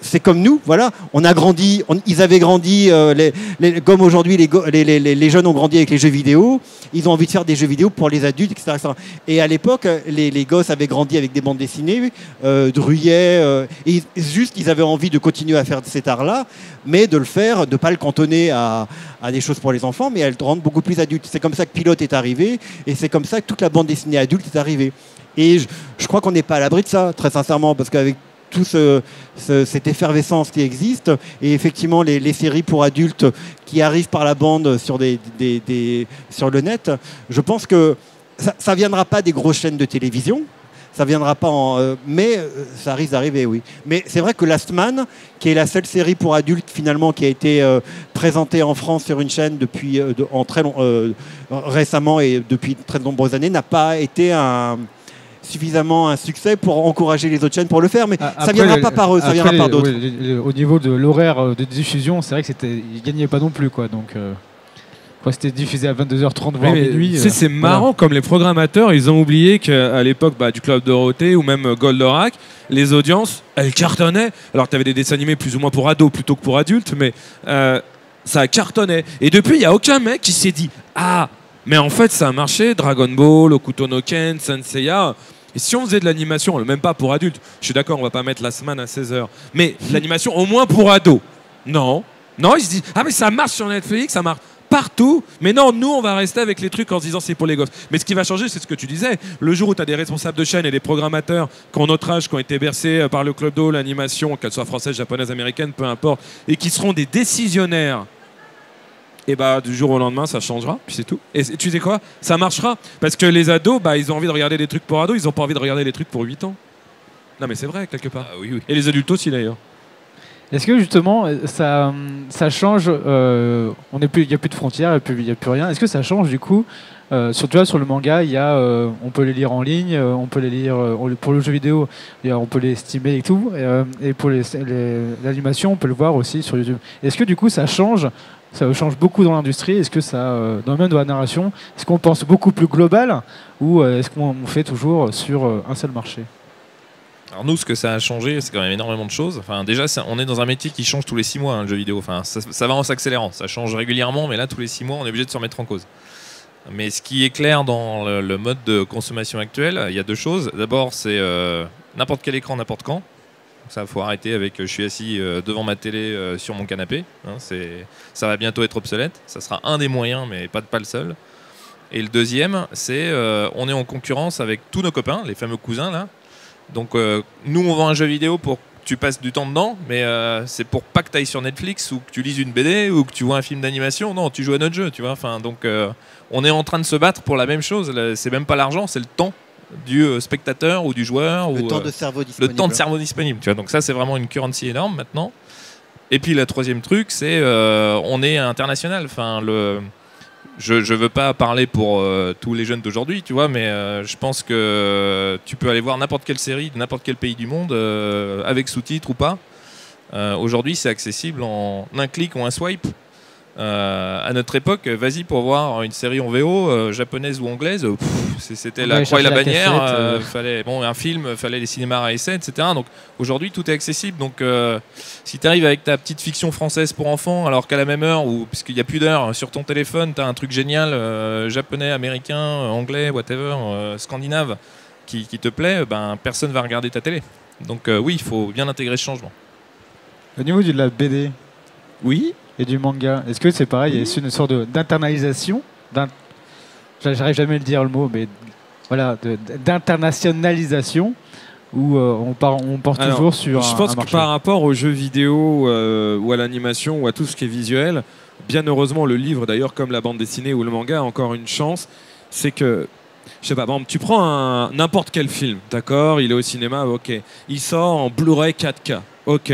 c'est comme nous, voilà, on a grandi, ils avaient grandi, comme aujourd'hui les jeunes ont grandi avec les jeux vidéo, ils ont envie de faire des jeux vidéo pour les adultes, etc. etc. Et à l'époque, les gosses avaient grandi avec des bandes dessinées, Druyet, et juste ils avaient envie de continuer à faire cet art-là, mais de le faire, de ne pas le cantonner à des choses pour les enfants, mais à le rendre beaucoup plus adulte. C'est comme ça que Pilote est arrivé, et c'est comme ça que toute la bande dessinée adulte est arrivée. Et je crois qu'on n'est pas à l'abri de ça, très sincèrement, parce qu'avec tout cette effervescence qui existe, et effectivement les séries pour adultes qui arrivent par la bande sur sur le net, je pense que ça viendra pas des grosses chaînes de télévision, ça viendra pas mais ça risque d'arriver, oui. Mais c'est vrai que Last Man, qui est la seule série pour adultes finalement qui a été présentée en France sur une chaîne depuis récemment et depuis très nombreuses années, n'a pas été suffisamment un succès pour encourager les autres chaînes pour le faire, mais ça viendra pas par eux, ça viendra par d'autres. Au niveau de l'horaire de diffusion, c'est vrai que ils gagnaient pas non plus, quoi. Donc, c'était diffusé à 22h30 voire minuit. C'est marrant comme les programmateurs, ils ont oublié qu'à l'époque du Club Dorothée ou même Goldorak, les audiences, elles cartonnaient. Alors tu avais des dessins animés plus ou moins pour ados plutôt que pour adultes, mais ça cartonnait. Et depuis, il n'y a aucun mec qui s'est dit « Ah, mais en fait, ça a marché, Dragon Ball, Hokuto no Ken, Senseiya ». Et si on faisait de l'animation, même pas pour adultes, je suis d'accord, on va pas mettre la semaine à 16h, mais l'animation au moins pour ados. Non, ils se disent « Ah, mais ça marche sur Netflix, ça marche partout. » Mais non, nous, on va rester avec les trucs en se disant c'est pour les gosses. Mais ce qui va changer, c'est ce que tu disais. Le jour où tu as des responsables de chaîne et des programmateurs qui ont notre âge, qui ont été bercés par le club d'eau, l'animation, qu'elle soit française, japonaise, américaine, peu importe, et qui seront des décisionnaires, et du jour au lendemain, ça changera, puis c'est tout. Et tu sais quoi? Ça marchera. Parce que les ados, ils ont envie de regarder des trucs pour ados, ils n'ont pas envie de regarder des trucs pour 8 ans. Non, mais c'est vrai, quelque part. Oui. Et les adultes aussi, d'ailleurs. Est-ce que justement ça change, il n'y a plus de frontières, il n'y a plus rien. Est-ce que ça change du coup sur le manga, on peut les lire en ligne, on peut les lire pour le jeu vidéo, on peut les streamer et tout, et pour l'animation, on peut le voir aussi sur YouTube. Est-ce que du coup ça change beaucoup dans l'industrie? Est-ce que dans le même de la narration, est-ce qu'on pense beaucoup plus global ou est-ce qu'on fait toujours sur un seul marché? Alors nous, ce que ça a changé, c'est quand même énormément de choses. Enfin, déjà, on est dans un métier qui change tous les 6 mois, le jeu vidéo. Enfin, ça va en s'accélérant. Ça change régulièrement, mais là, tous les 6 mois, on est obligé de se remettre en cause. Mais ce qui est clair dans le mode de consommation actuel, il y a 2 choses. D'abord, c'est n'importe quel écran, n'importe quand. Ça, faut arrêter avec je suis assis devant ma télé sur mon canapé. Ça va bientôt être obsolète. Ça sera un des moyens, mais pas le seul. Et le deuxième, c'est on est en concurrence avec tous nos copains, les fameux cousins là. Donc nous, on vend un jeu vidéo pour que tu passes du temps dedans, mais c'est pour pas que tu ailles sur Netflix ou que tu lises une BD ou que tu vois un film d'animation. Non, tu joues à notre jeu, tu vois. Enfin, donc on est en train de se battre pour la même chose. C'est même pas l'argent, c'est le temps du spectateur ou du joueur. Le temps de cerveau disponible. Le temps de cerveau disponible. Tu vois. Donc ça, c'est vraiment une currency énorme maintenant. Et puis le troisième truc, c'est on est international. Enfin, je veux pas parler pour tous les jeunes d'aujourd'hui, tu vois, mais je pense que tu peux aller voir n'importe quelle série de n'importe quel pays du monde avec sous-titres ou pas. Aujourd'hui, c'est accessible en un clic ou un swipe. À notre époque, vas-y pour voir une série en VO, japonaise ou anglaise, c'était la croix et la bannière. Fallait, un film, fallait les cinémas à essai, etc. Donc aujourd'hui, tout est accessible. Donc si tu arrives avec ta petite fiction française pour enfants, alors qu'à la même heure, ou puisqu'il n'y a plus d'heure, sur ton téléphone, tu as un truc génial, japonais, américain, anglais, whatever, scandinave, qui te plaît, personne va regarder ta télé. Donc oui, il faut bien intégrer ce changement. Au niveau de la BD, oui. Et du manga, est-ce que c'est pareil? Est-ce une sorte d'internalisation, j'arrive jamais à le dire le mot, mais voilà, d'internationalisation, ou on pense Alors, toujours sur je pense un que marché? par rapport aux jeux vidéo ou à l'animation ou à tout ce qui est visuel, bien heureusement le livre d'ailleurs comme la bande dessinée ou le manga a encore une chance, c'est que je sais pas, par exemple, tu prends n'importe quel film, d'accord, il est au cinéma, ok, il sort en Blu-ray 4K, ok,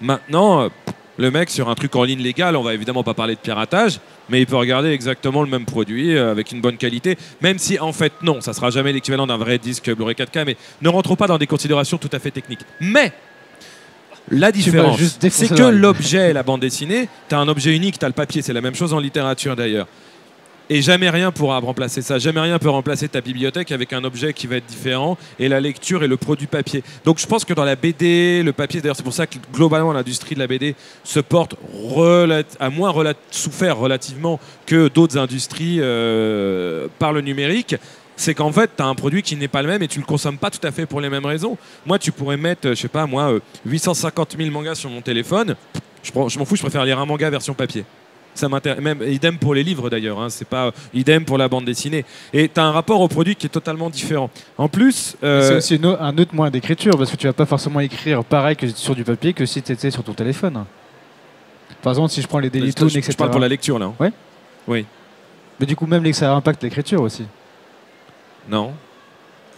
maintenant le mec sur un truc en ligne légal, on va évidemment pas parler de piratage, mais il peut regarder exactement le même produit avec une bonne qualité, même si en fait non, ça sera jamais l'équivalent d'un vrai disque Blu-ray 4K, mais ne rentrons pas dans des considérations tout à fait techniques. Mais la différence, juste défoncé c'est que l'oreille. l'objet, la bande dessinée, tu as un objet unique, tu as le papier, c'est la même chose en littérature d'ailleurs. Et jamais rien pourra remplacer ça. Jamais rien peut remplacer ta bibliothèque avec un objet qui va être différent et la lecture et le produit papier. Donc je pense que dans la BD, le papier, d'ailleurs c'est pour ça que globalement l'industrie de la BD se porte à moins souffert relativement que d'autres industries par le numérique. C'est qu'en fait, tu as un produit qui n'est pas le même et tu le consommes pas tout à fait pour les mêmes raisons. Moi, tu pourrais mettre, je sais pas, moi, 850 000 mangas sur mon téléphone. Je m'en fous, je préfère lire un manga version papier. Ça m'intéresse. Même idem pour les livres d'ailleurs. Hein, c'est pas idem pour la bande dessinée. Et tu as un rapport au produit qui est totalement différent. En plus, c'est aussi un autre moyen d'écriture parce que tu vas pas forcément écrire pareil que sur du papier que si tu étais sur ton téléphone. Par exemple, si je prends les Daily Toon, etc. je parle pour la lecture là. Ouais. Oui. Mais du coup, même ça impacte l'écriture aussi. Non.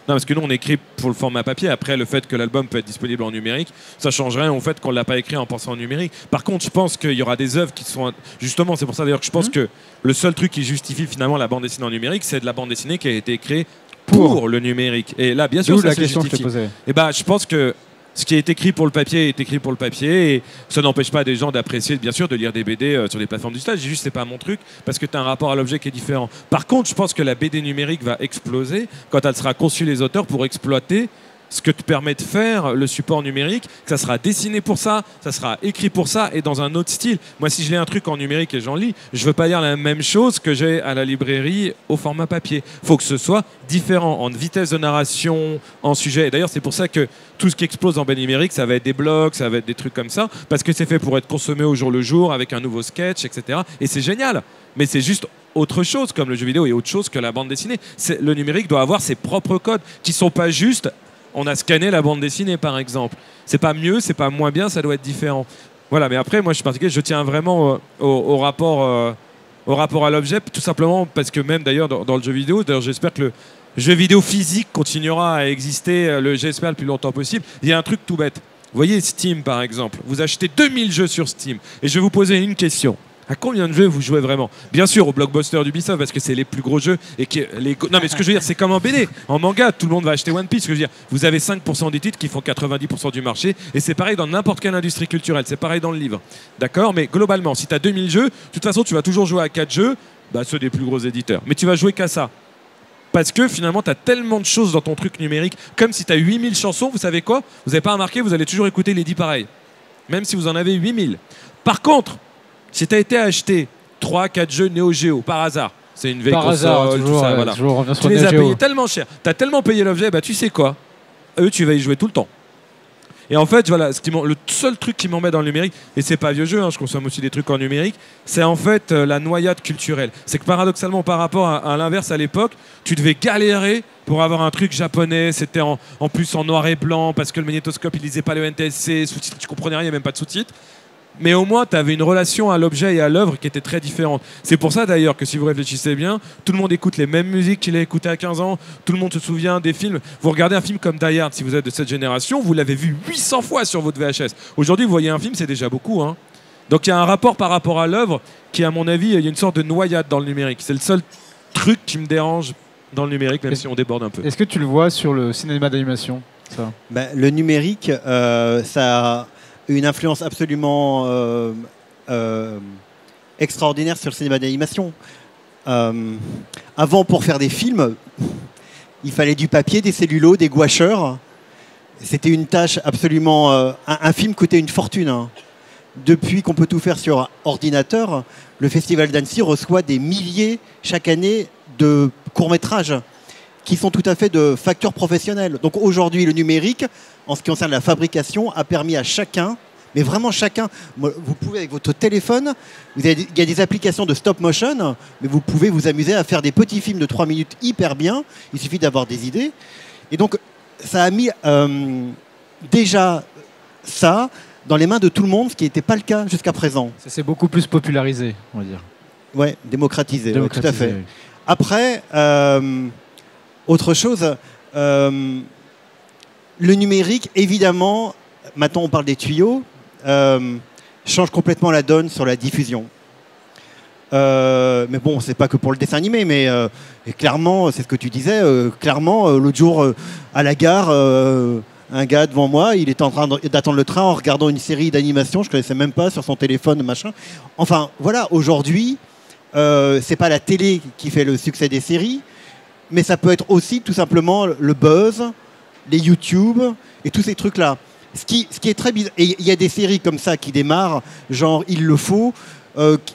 Non, parce que nous, on écrit pour le format papier. Après, le fait que l'album peut être disponible en numérique, ça change rien au fait qu'on ne l'a pas écrit en pensant en numérique. Par contre, je pense qu'il y aura des œuvres qui sont... Justement, c'est pour ça d'ailleurs que je pense que le seul truc qui justifie finalement la bande dessinée en numérique, c'est de la bande dessinée qui a été créée pour le numérique. Et là, bien sûr, D'où ça la se question que je te justifie. posais. Et bah, je pense que ce qui est écrit pour le papier est écrit pour le papier et ça n'empêche pas des gens d'apprécier, bien sûr, de lire des BD sur les plateformes du stage. Juste, c'est pas mon truc parce que tu as un rapport à l'objet qui est différent. Par contre, je pense que la BD numérique va exploser quand elle sera conçue les auteurs pour exploiter ce que te permet de faire le support numérique, que ça sera dessiné pour ça sera écrit pour ça et dans un autre style. Moi, si je lis un truc en numérique et j'en lis, je veux pas lire la même chose que j'ai à la librairie au format papier. Faut que ce soit différent en vitesse de narration, en sujet. Et d'ailleurs, c'est pour ça que tout ce qui explose en BD numérique, ça va être des blogs, ça va être des trucs comme ça, parce que c'est fait pour être consommé au jour le jour avec un nouveau sketch, etc. Et c'est génial. Mais c'est juste autre chose, comme le jeu vidéo et autre chose que la bande dessinée. Le numérique doit avoir ses propres codes qui sont pas juste on a scanné la bande dessinée, par exemple. C'est pas mieux, c'est pas moins bien, ça doit être différent. Voilà, mais après, moi, je suis particulier, je tiens vraiment au rapport à l'objet, tout simplement parce que même d'ailleurs dans le jeu vidéo, d'ailleurs j'espère que le jeu vidéo physique continuera à exister, j'espère, le plus longtemps possible. Il y a un truc tout bête. Vous voyez Steam, par exemple. Vous achetez 2000 jeux sur Steam. Et je vais vous poser une question. À combien de jeux vous jouez vraiment? Bien sûr, au blockbuster d'Ubisoft, parce que c'est les plus gros jeux. Non, mais ce que je veux dire, c'est comme en BD. En manga, tout le monde va acheter One Piece. Ce que je veux dire, vous avez 5% des titres qui font 90% du marché. Et c'est pareil dans n'importe quelle industrie culturelle. C'est pareil dans le livre. D'accord? Mais globalement, si tu as 2000 jeux, de toute façon, tu vas toujours jouer à 4 jeux, ceux des plus gros éditeurs. Mais tu vas jouer qu'à ça. Parce que finalement, tu as tellement de choses dans ton truc numérique. Comme si tu as 8000 chansons, vous savez quoi? Vous n'avez pas remarqué, vous allez toujours écouter les 10 pareils. Même si vous en avez 8000. Par contre, si tu as été acheté 3-4 jeux Neo Geo par hasard, c'est une vieille console, toujours, tout ça, voilà. toujours revient sur Tu les Neo as Geo. payés tellement cher, tu as tellement payé l'objet, tu sais quoi? Eux, tu vas y jouer tout le temps. Et en fait, voilà, le seul truc qui m'embête dans le numérique, et c'est pas vieux jeu, je consomme aussi des trucs en numérique, c'est en fait la noyade culturelle. C'est que paradoxalement, par rapport à l'inverse à l'époque, tu devais galérer pour avoir un truc japonais, c'était en plus en noir et blanc, parce que le magnétoscope, il lisait pas le NTSC, sous-titres, tu comprenais rien, il n'y a même pas de sous-titres. Mais au moins, tu avais une relation à l'objet et à l'œuvre qui était très différente. C'est pour ça d'ailleurs que si vous réfléchissez bien, tout le monde écoute les mêmes musiques qu'il a écoutées à 15 ans, tout le monde se souvient des films. Vous regardez un film comme Die Hard, si vous êtes de cette génération, vous l'avez vu 800 fois sur votre VHS. Aujourd'hui, vous voyez un film, c'est déjà beaucoup. Hein. Donc il y a un rapport par rapport à l'œuvre qui, à mon avis, il y a une sorte de noyade dans le numérique. C'est le seul truc qui me dérange dans le numérique, même si on déborde un peu. Est-ce que tu le vois sur le cinéma d'animation, ça? Le numérique, ça a une influence absolument extraordinaire sur le cinéma d'animation. Avant, pour faire des films, il fallait du papier, des cellulos, des gouacheurs. C'était une tâche absolument... un film coûtait une fortune. Hein. Depuis qu'on peut tout faire sur ordinateur, le Festival d'Annecy reçoit des milliers chaque année de courts-métrages qui sont tout à fait de facteurs professionnels. Donc aujourd'hui, le numérique, en ce qui concerne la fabrication, a permis à chacun, mais vraiment chacun, vous pouvez avec votre téléphone, il y a des applications de stop motion, mais vous pouvez vous amuser à faire des petits films de 3 minutes hyper bien, il suffit d'avoir des idées. Et donc, ça a mis déjà ça dans les mains de tout le monde, ce qui n'était pas le cas jusqu'à présent. Ça s'est beaucoup plus popularisé, on va dire. Ouais, démocratisé, ouais, tout à fait. Oui. Après, autre chose, le numérique, évidemment, maintenant on parle des tuyaux, change complètement la donne sur la diffusion. Mais bon, c'est pas que pour le dessin animé, mais clairement, c'est ce que tu disais, clairement, l'autre jour, à la gare, un gars devant moi, il était en train d'attendre le train en regardant une série d'animation, je connaissais même pas, sur son téléphone, machin. Enfin, voilà, aujourd'hui, c'est pas la télé qui fait le succès des séries, mais ça peut être aussi tout simplement le buzz, les YouTube et tous ces trucs-là. Ce qui est très bizarre. Et il y a des séries comme ça qui démarrent, genre Il le faut,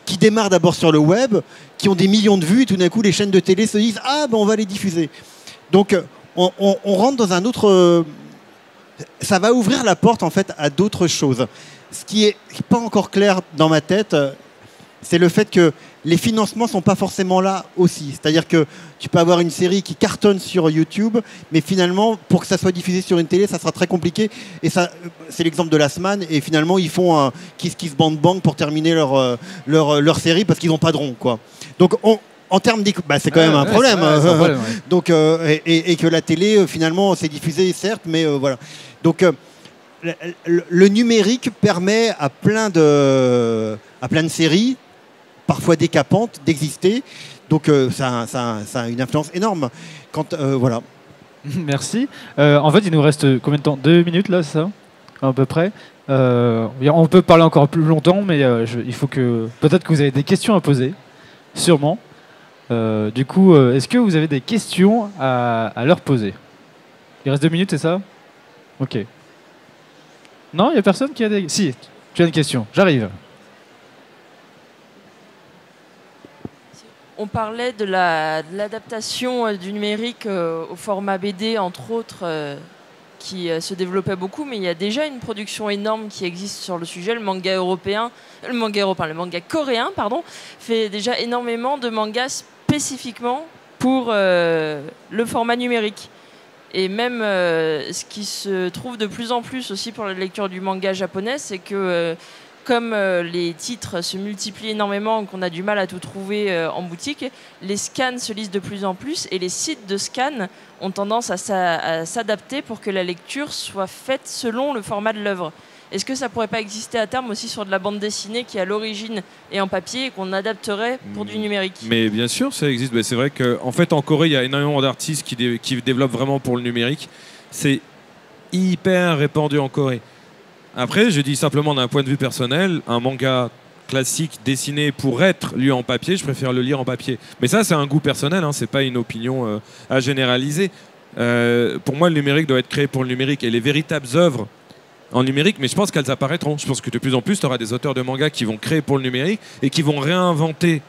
qui démarrent d'abord sur le web, qui ont des millions de vues, et tout d'un coup les chaînes de télé se disent ah ben on va les diffuser. Donc on rentre dans un autre. Ça va ouvrir la porte en fait à d'autres choses. Ce qui est pas encore clair dans ma tête, c'est le fait que les financements sont pas forcément là aussi. C'est-à-dire que tu peux avoir une série qui cartonne sur YouTube, mais finalement, pour que ça soit diffusé sur une télé, ça sera très compliqué. Et ça, c'est l'exemple de Last Man. Et finalement, ils font un Kiss Kiss Bang Bang pour terminer leur série parce qu'ils n'ont pas de rond, quoi. Donc, en termes c'est quand même un problème. C'est un problème, ouais. Donc, et que la télé, finalement, c'est diffusé, certes, mais voilà. Donc, le numérique permet à plein de séries, parfois décapantes, d'exister. Donc ça a une influence énorme. Voilà. Merci. En fait, il nous reste combien de temps? 2 minutes là, c'est ça? À peu près. On peut parler encore plus longtemps, mais il faut que... Peut-être que vous avez des questions à poser. Sûrement. Du coup, est-ce que vous avez des questions à leur poser? Il reste 2 minutes, c'est ça? Ok. Non, il n'y a personne qui a des... Si, tu as une question. J'arrive. On parlait de l'adaptation du numérique au format BD, entre autres, qui se développait beaucoup, mais il y a déjà une production énorme qui existe sur le sujet. Le manga coréen, fait déjà énormément de mangas spécifiquement pour le format numérique. Et même ce qui se trouve de plus en plus aussi pour la lecture du manga japonais, c'est que comme les titres se multiplient énormément et qu'on a du mal à tout trouver en boutique, les scans se lisent de plus en plus et les sites de scan ont tendance à s'adapter pour que la lecture soit faite selon le format de l'œuvre. Est-ce que ça pourrait pas exister à terme aussi sur de la bande dessinée qui à l'origine est en papier et qu'on adapterait pour du numérique? Mais bien sûr, ça existe. Mais c'est vrai qu'en fait, en Corée, il y a énormément d'artistes qui développent vraiment pour le numérique. C'est hyper répandu en Corée. Après, je dis simplement d'un point de vue personnel, un manga classique dessiné pour être lu en papier, je préfère le lire en papier. Mais ça, c'est un goût personnel, hein, c'est pas une opinion à généraliser. Pour moi, le numérique doit être créé pour le numérique et les véritables œuvres en numérique, mais je pense qu'elles apparaîtront. Je pense que de plus en plus, tu auras des auteurs de manga qui vont créer pour le numérique et qui vont réinventer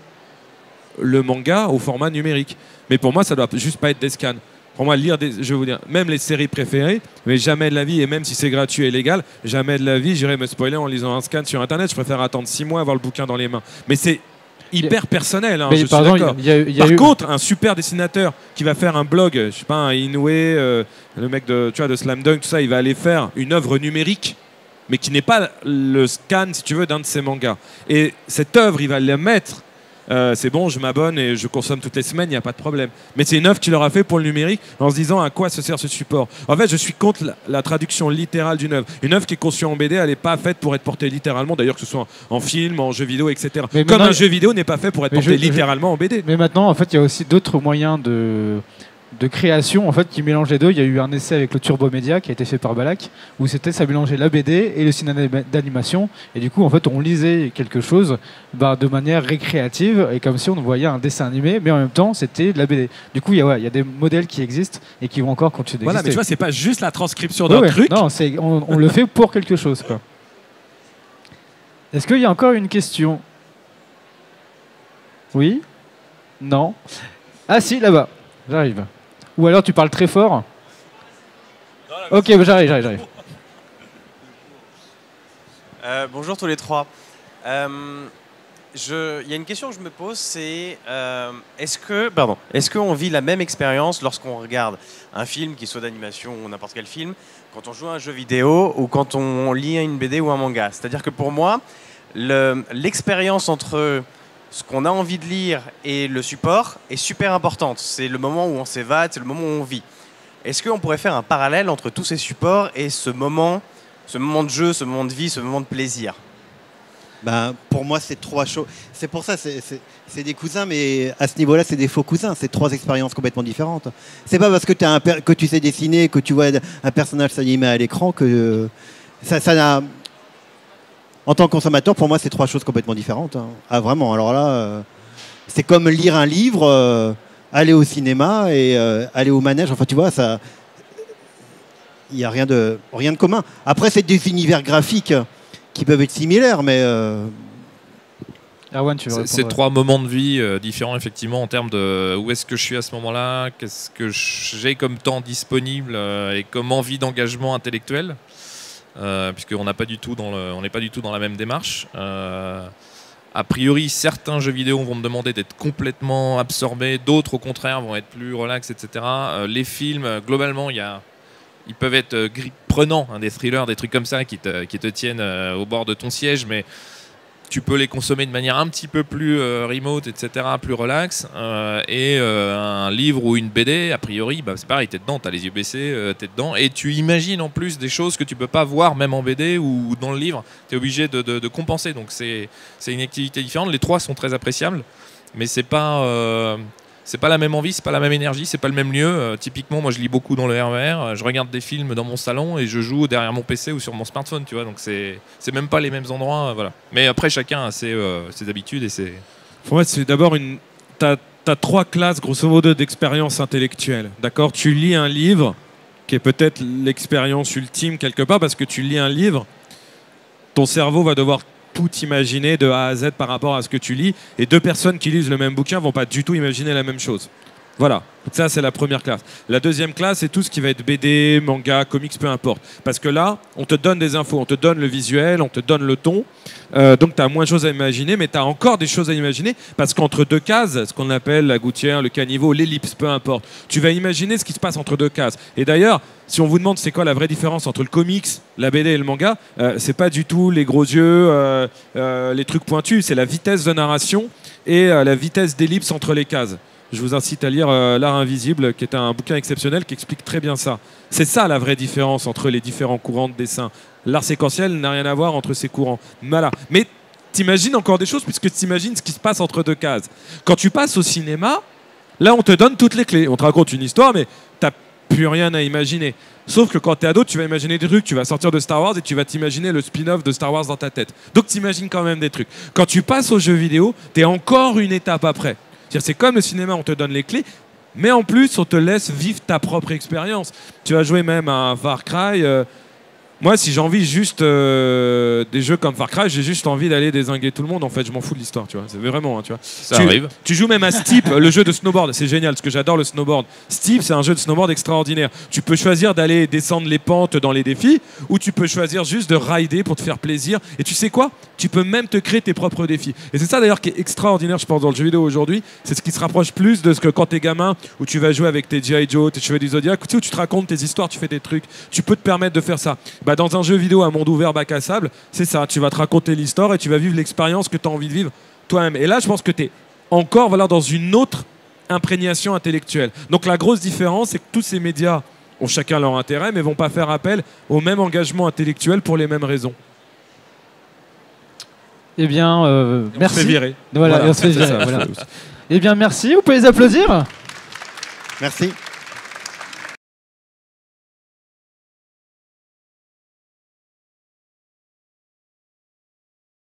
le manga au format numérique. Mais pour moi, ça doit juste pas être des scans. Pour moi, je vais vous dire, même les séries préférées, mais jamais de la vie, et même si c'est gratuit et légal, jamais de la vie, j'irai me spoiler en lisant un scan sur Internet. Je préfère attendre 6 mois, avoir le bouquin dans les mains. Mais c'est hyper personnel, hein, je suis d'accord. Par contre, un super dessinateur qui va faire un blog, je sais pas, un Inoue, le mec de Slam Dunk, tout ça, il va aller faire une œuvre numérique, mais qui n'est pas le scan, si tu veux, d'un de ses mangas. Et cette œuvre, il va la mettre. C'est bon, je m'abonne et je consomme toutes les semaines, il n'y a pas de problème. Mais c'est une œuvre qu'il aura fait pour le numérique en se disant à quoi se sert ce support. En fait, je suis contre la traduction littérale d'une œuvre. Une œuvre qui est conçue en BD, elle n'est pas faite pour être portée littéralement, d'ailleurs que ce soit en film, en jeu vidéo, etc. Mais comme un jeu vidéo n'est pas fait pour être porté littéralement en BD. Mais maintenant, en fait, il y a aussi d'autres moyens de création en fait qui mélange les deux. Il y a eu un essai avec le Turbo Média qui a été fait par Balak où ça mélangeait la BD et le cinéma d'animation et du coup en fait on lisait quelque chose de manière récréative et comme si on voyait un dessin animé mais en même temps c'était de la BD. Du coup il y a des modèles qui existent et qui vont encore continuer d'exister. Voilà, mais tu vois, c'est pas juste la transcription d'un truc. Non, on le fait pour quelque chose, quoi. Est-ce qu'il y a encore une question? Oui? Non? Ah si, là-bas. J'arrive. Ou alors tu parles très fort. Ok, j'arrive. Bonjour tous les trois. il y a une question que je me pose, c'est est-ce qu'on vit la même expérience lorsqu'on regarde un film, qui soit d'animation ou n'importe quel film, quand on joue à un jeu vidéo ou quand on lit une BD ou un manga? C'est-à-dire que pour moi, l'expérience entre ce qu'on a envie de lire et le support est super importante. C'est le moment où on s'évade, c'est le moment où on vit. Est-ce qu'on pourrait faire un parallèle entre tous ces supports et ce moment de jeu, ce moment de vie, ce moment de plaisir? Ben, pour moi, c'est trois choses. C'est pour ça, c'est des cousins, mais à ce niveau-là, c'est des faux cousins. C'est trois expériences complètement différentes. C'est pas parce que, que tu sais dessiner, que tu vois un personnage s'animer à l'écran que ça n'a... En tant que consommateur, pour moi, c'est trois choses complètement différentes. Hein. Ah, vraiment. Alors là, c'est comme lire un livre, aller au cinéma et aller au manège. Enfin, tu vois, ça... Il n'y a rien de commun. Après, c'est des univers graphiques qui peuvent être similaires, mais... Erwan, tu veux répondre? C'est trois moments de vie différents, effectivement, en termes de où est-ce que je suis à ce moment-là, qu'est-ce que j'ai comme temps disponible et comme envie d'engagement intellectuel, puisqu'on n'est pas du tout dans la même démarche. A priori, certains jeux vidéo vont me demander d'être complètement absorbé, d'autres, au contraire, vont être plus relax, etc. Les films, globalement, ils peuvent être prenants, hein, des thrillers, des trucs comme ça qui te tiennent au bord de ton siège, mais tu peux les consommer de manière un petit peu plus remote, etc., plus relax. Un livre ou une BD, a priori, c'est pareil, t'es dedans, t'as les yeux baissés, t'es dedans, et tu imagines en plus des choses que tu peux pas voir même en BD ou dans le livre. T'es obligé de compenser, donc c'est une activité différente. Les trois sont très appréciables, mais c'est pas la même envie, c'est pas la même énergie, c'est pas le même lieu. Typiquement, moi je lis beaucoup dans le RER, je regarde des films dans mon salon et je joue derrière mon PC ou sur mon smartphone, tu vois. Donc c'est même pas les mêmes endroits, voilà. Mais après chacun a ses habitudes et ses. Pour moi, c'est d'abord t'as trois classes grosso modo d'expérience intellectuelle. D'accord, tu lis un livre qui est peut-être l'expérience ultime quelque part parce que tu lis un livre, ton cerveau va devoir tout imaginer de A à Z par rapport à ce que tu lis, et deux personnes qui lisent le même bouquin vont pas du tout imaginer la même chose. Voilà, ça c'est la première classe. La deuxième classe, c'est tout ce qui va être BD, manga, comics, peu importe. Parce que là, on te donne des infos, on te donne le visuel, on te donne le ton, donc tu as moins de choses à imaginer, mais tu as encore des choses à imaginer, parce qu'entre deux cases, ce qu'on appelle la gouttière, le caniveau, l'ellipse, peu importe, tu vas imaginer ce qui se passe entre deux cases. Et d'ailleurs, si on vous demande c'est quoi la vraie différence entre le comics, la BD et le manga, c'est pas du tout les gros yeux, les trucs pointus, c'est la vitesse de narration et la vitesse d'ellipse entre les cases. Je vous incite à lire L'Art Invisible, qui est un bouquin exceptionnel qui explique très bien ça. C'est ça la vraie différence entre les différents courants de dessin. L'art séquentiel n'a rien à voir entre ces courants. Voilà. Mais t'imagines encore des choses puisque t'imagines ce qui se passe entre deux cases. Quand tu passes au cinéma, là on te donne toutes les clés. On te raconte une histoire, mais t'as plus rien à imaginer. Sauf que quand t'es ado, tu vas imaginer des trucs, tu vas sortir de Star Wars et tu vas t'imaginer le spin-off de Star Wars dans ta tête. Donc t'imagines quand même des trucs. Quand tu passes aux jeux vidéo, t'es encore une étape après. C'est comme le cinéma, on te donne les clés, mais en plus, on te laisse vivre ta propre expérience. Tu vas jouer même à Far Cry. Moi, si j'ai envie juste des jeux comme Far Cry, j'ai juste envie d'aller dézinguer tout le monde. En fait, je m'en fous de l'histoire, tu vois. C'est vraiment, hein, tu vois. Ça arrive. Tu joues même à Steep, le jeu de snowboard. C'est génial, parce que j'adore le snowboard. Steep, c'est un jeu de snowboard extraordinaire. Tu peux choisir d'aller descendre les pentes dans les défis, ou tu peux choisir juste de rider pour te faire plaisir. Et tu sais quoi? Tu peux même te créer tes propres défis. Et c'est ça d'ailleurs qui est extraordinaire, je pense, dans le jeu vidéo aujourd'hui. C'est ce qui se rapproche plus de ce que quand t'es gamin, où tu vas jouer avec tes G.I. Joe, tes Cheveux du Zodiac, où tu te racontes tes histoires, tu fais des trucs. Tu peux te permettre de faire ça. Dans un jeu vidéo à monde ouvert bac à sable, c'est ça, tu vas te raconter l'histoire et tu vas vivre l'expérience que tu as envie de vivre toi-même. Et là, je pense que tu es encore dans une autre imprégnation intellectuelle. Donc la grosse différence, c'est que tous ces médias ont chacun leur intérêt, mais vont pas faire appel au même engagement intellectuel pour les mêmes raisons. Eh bien, merci. On se fait virer. Voilà, on se fait virer. Voilà. Eh bien, merci. Vous pouvez les applaudir. Merci.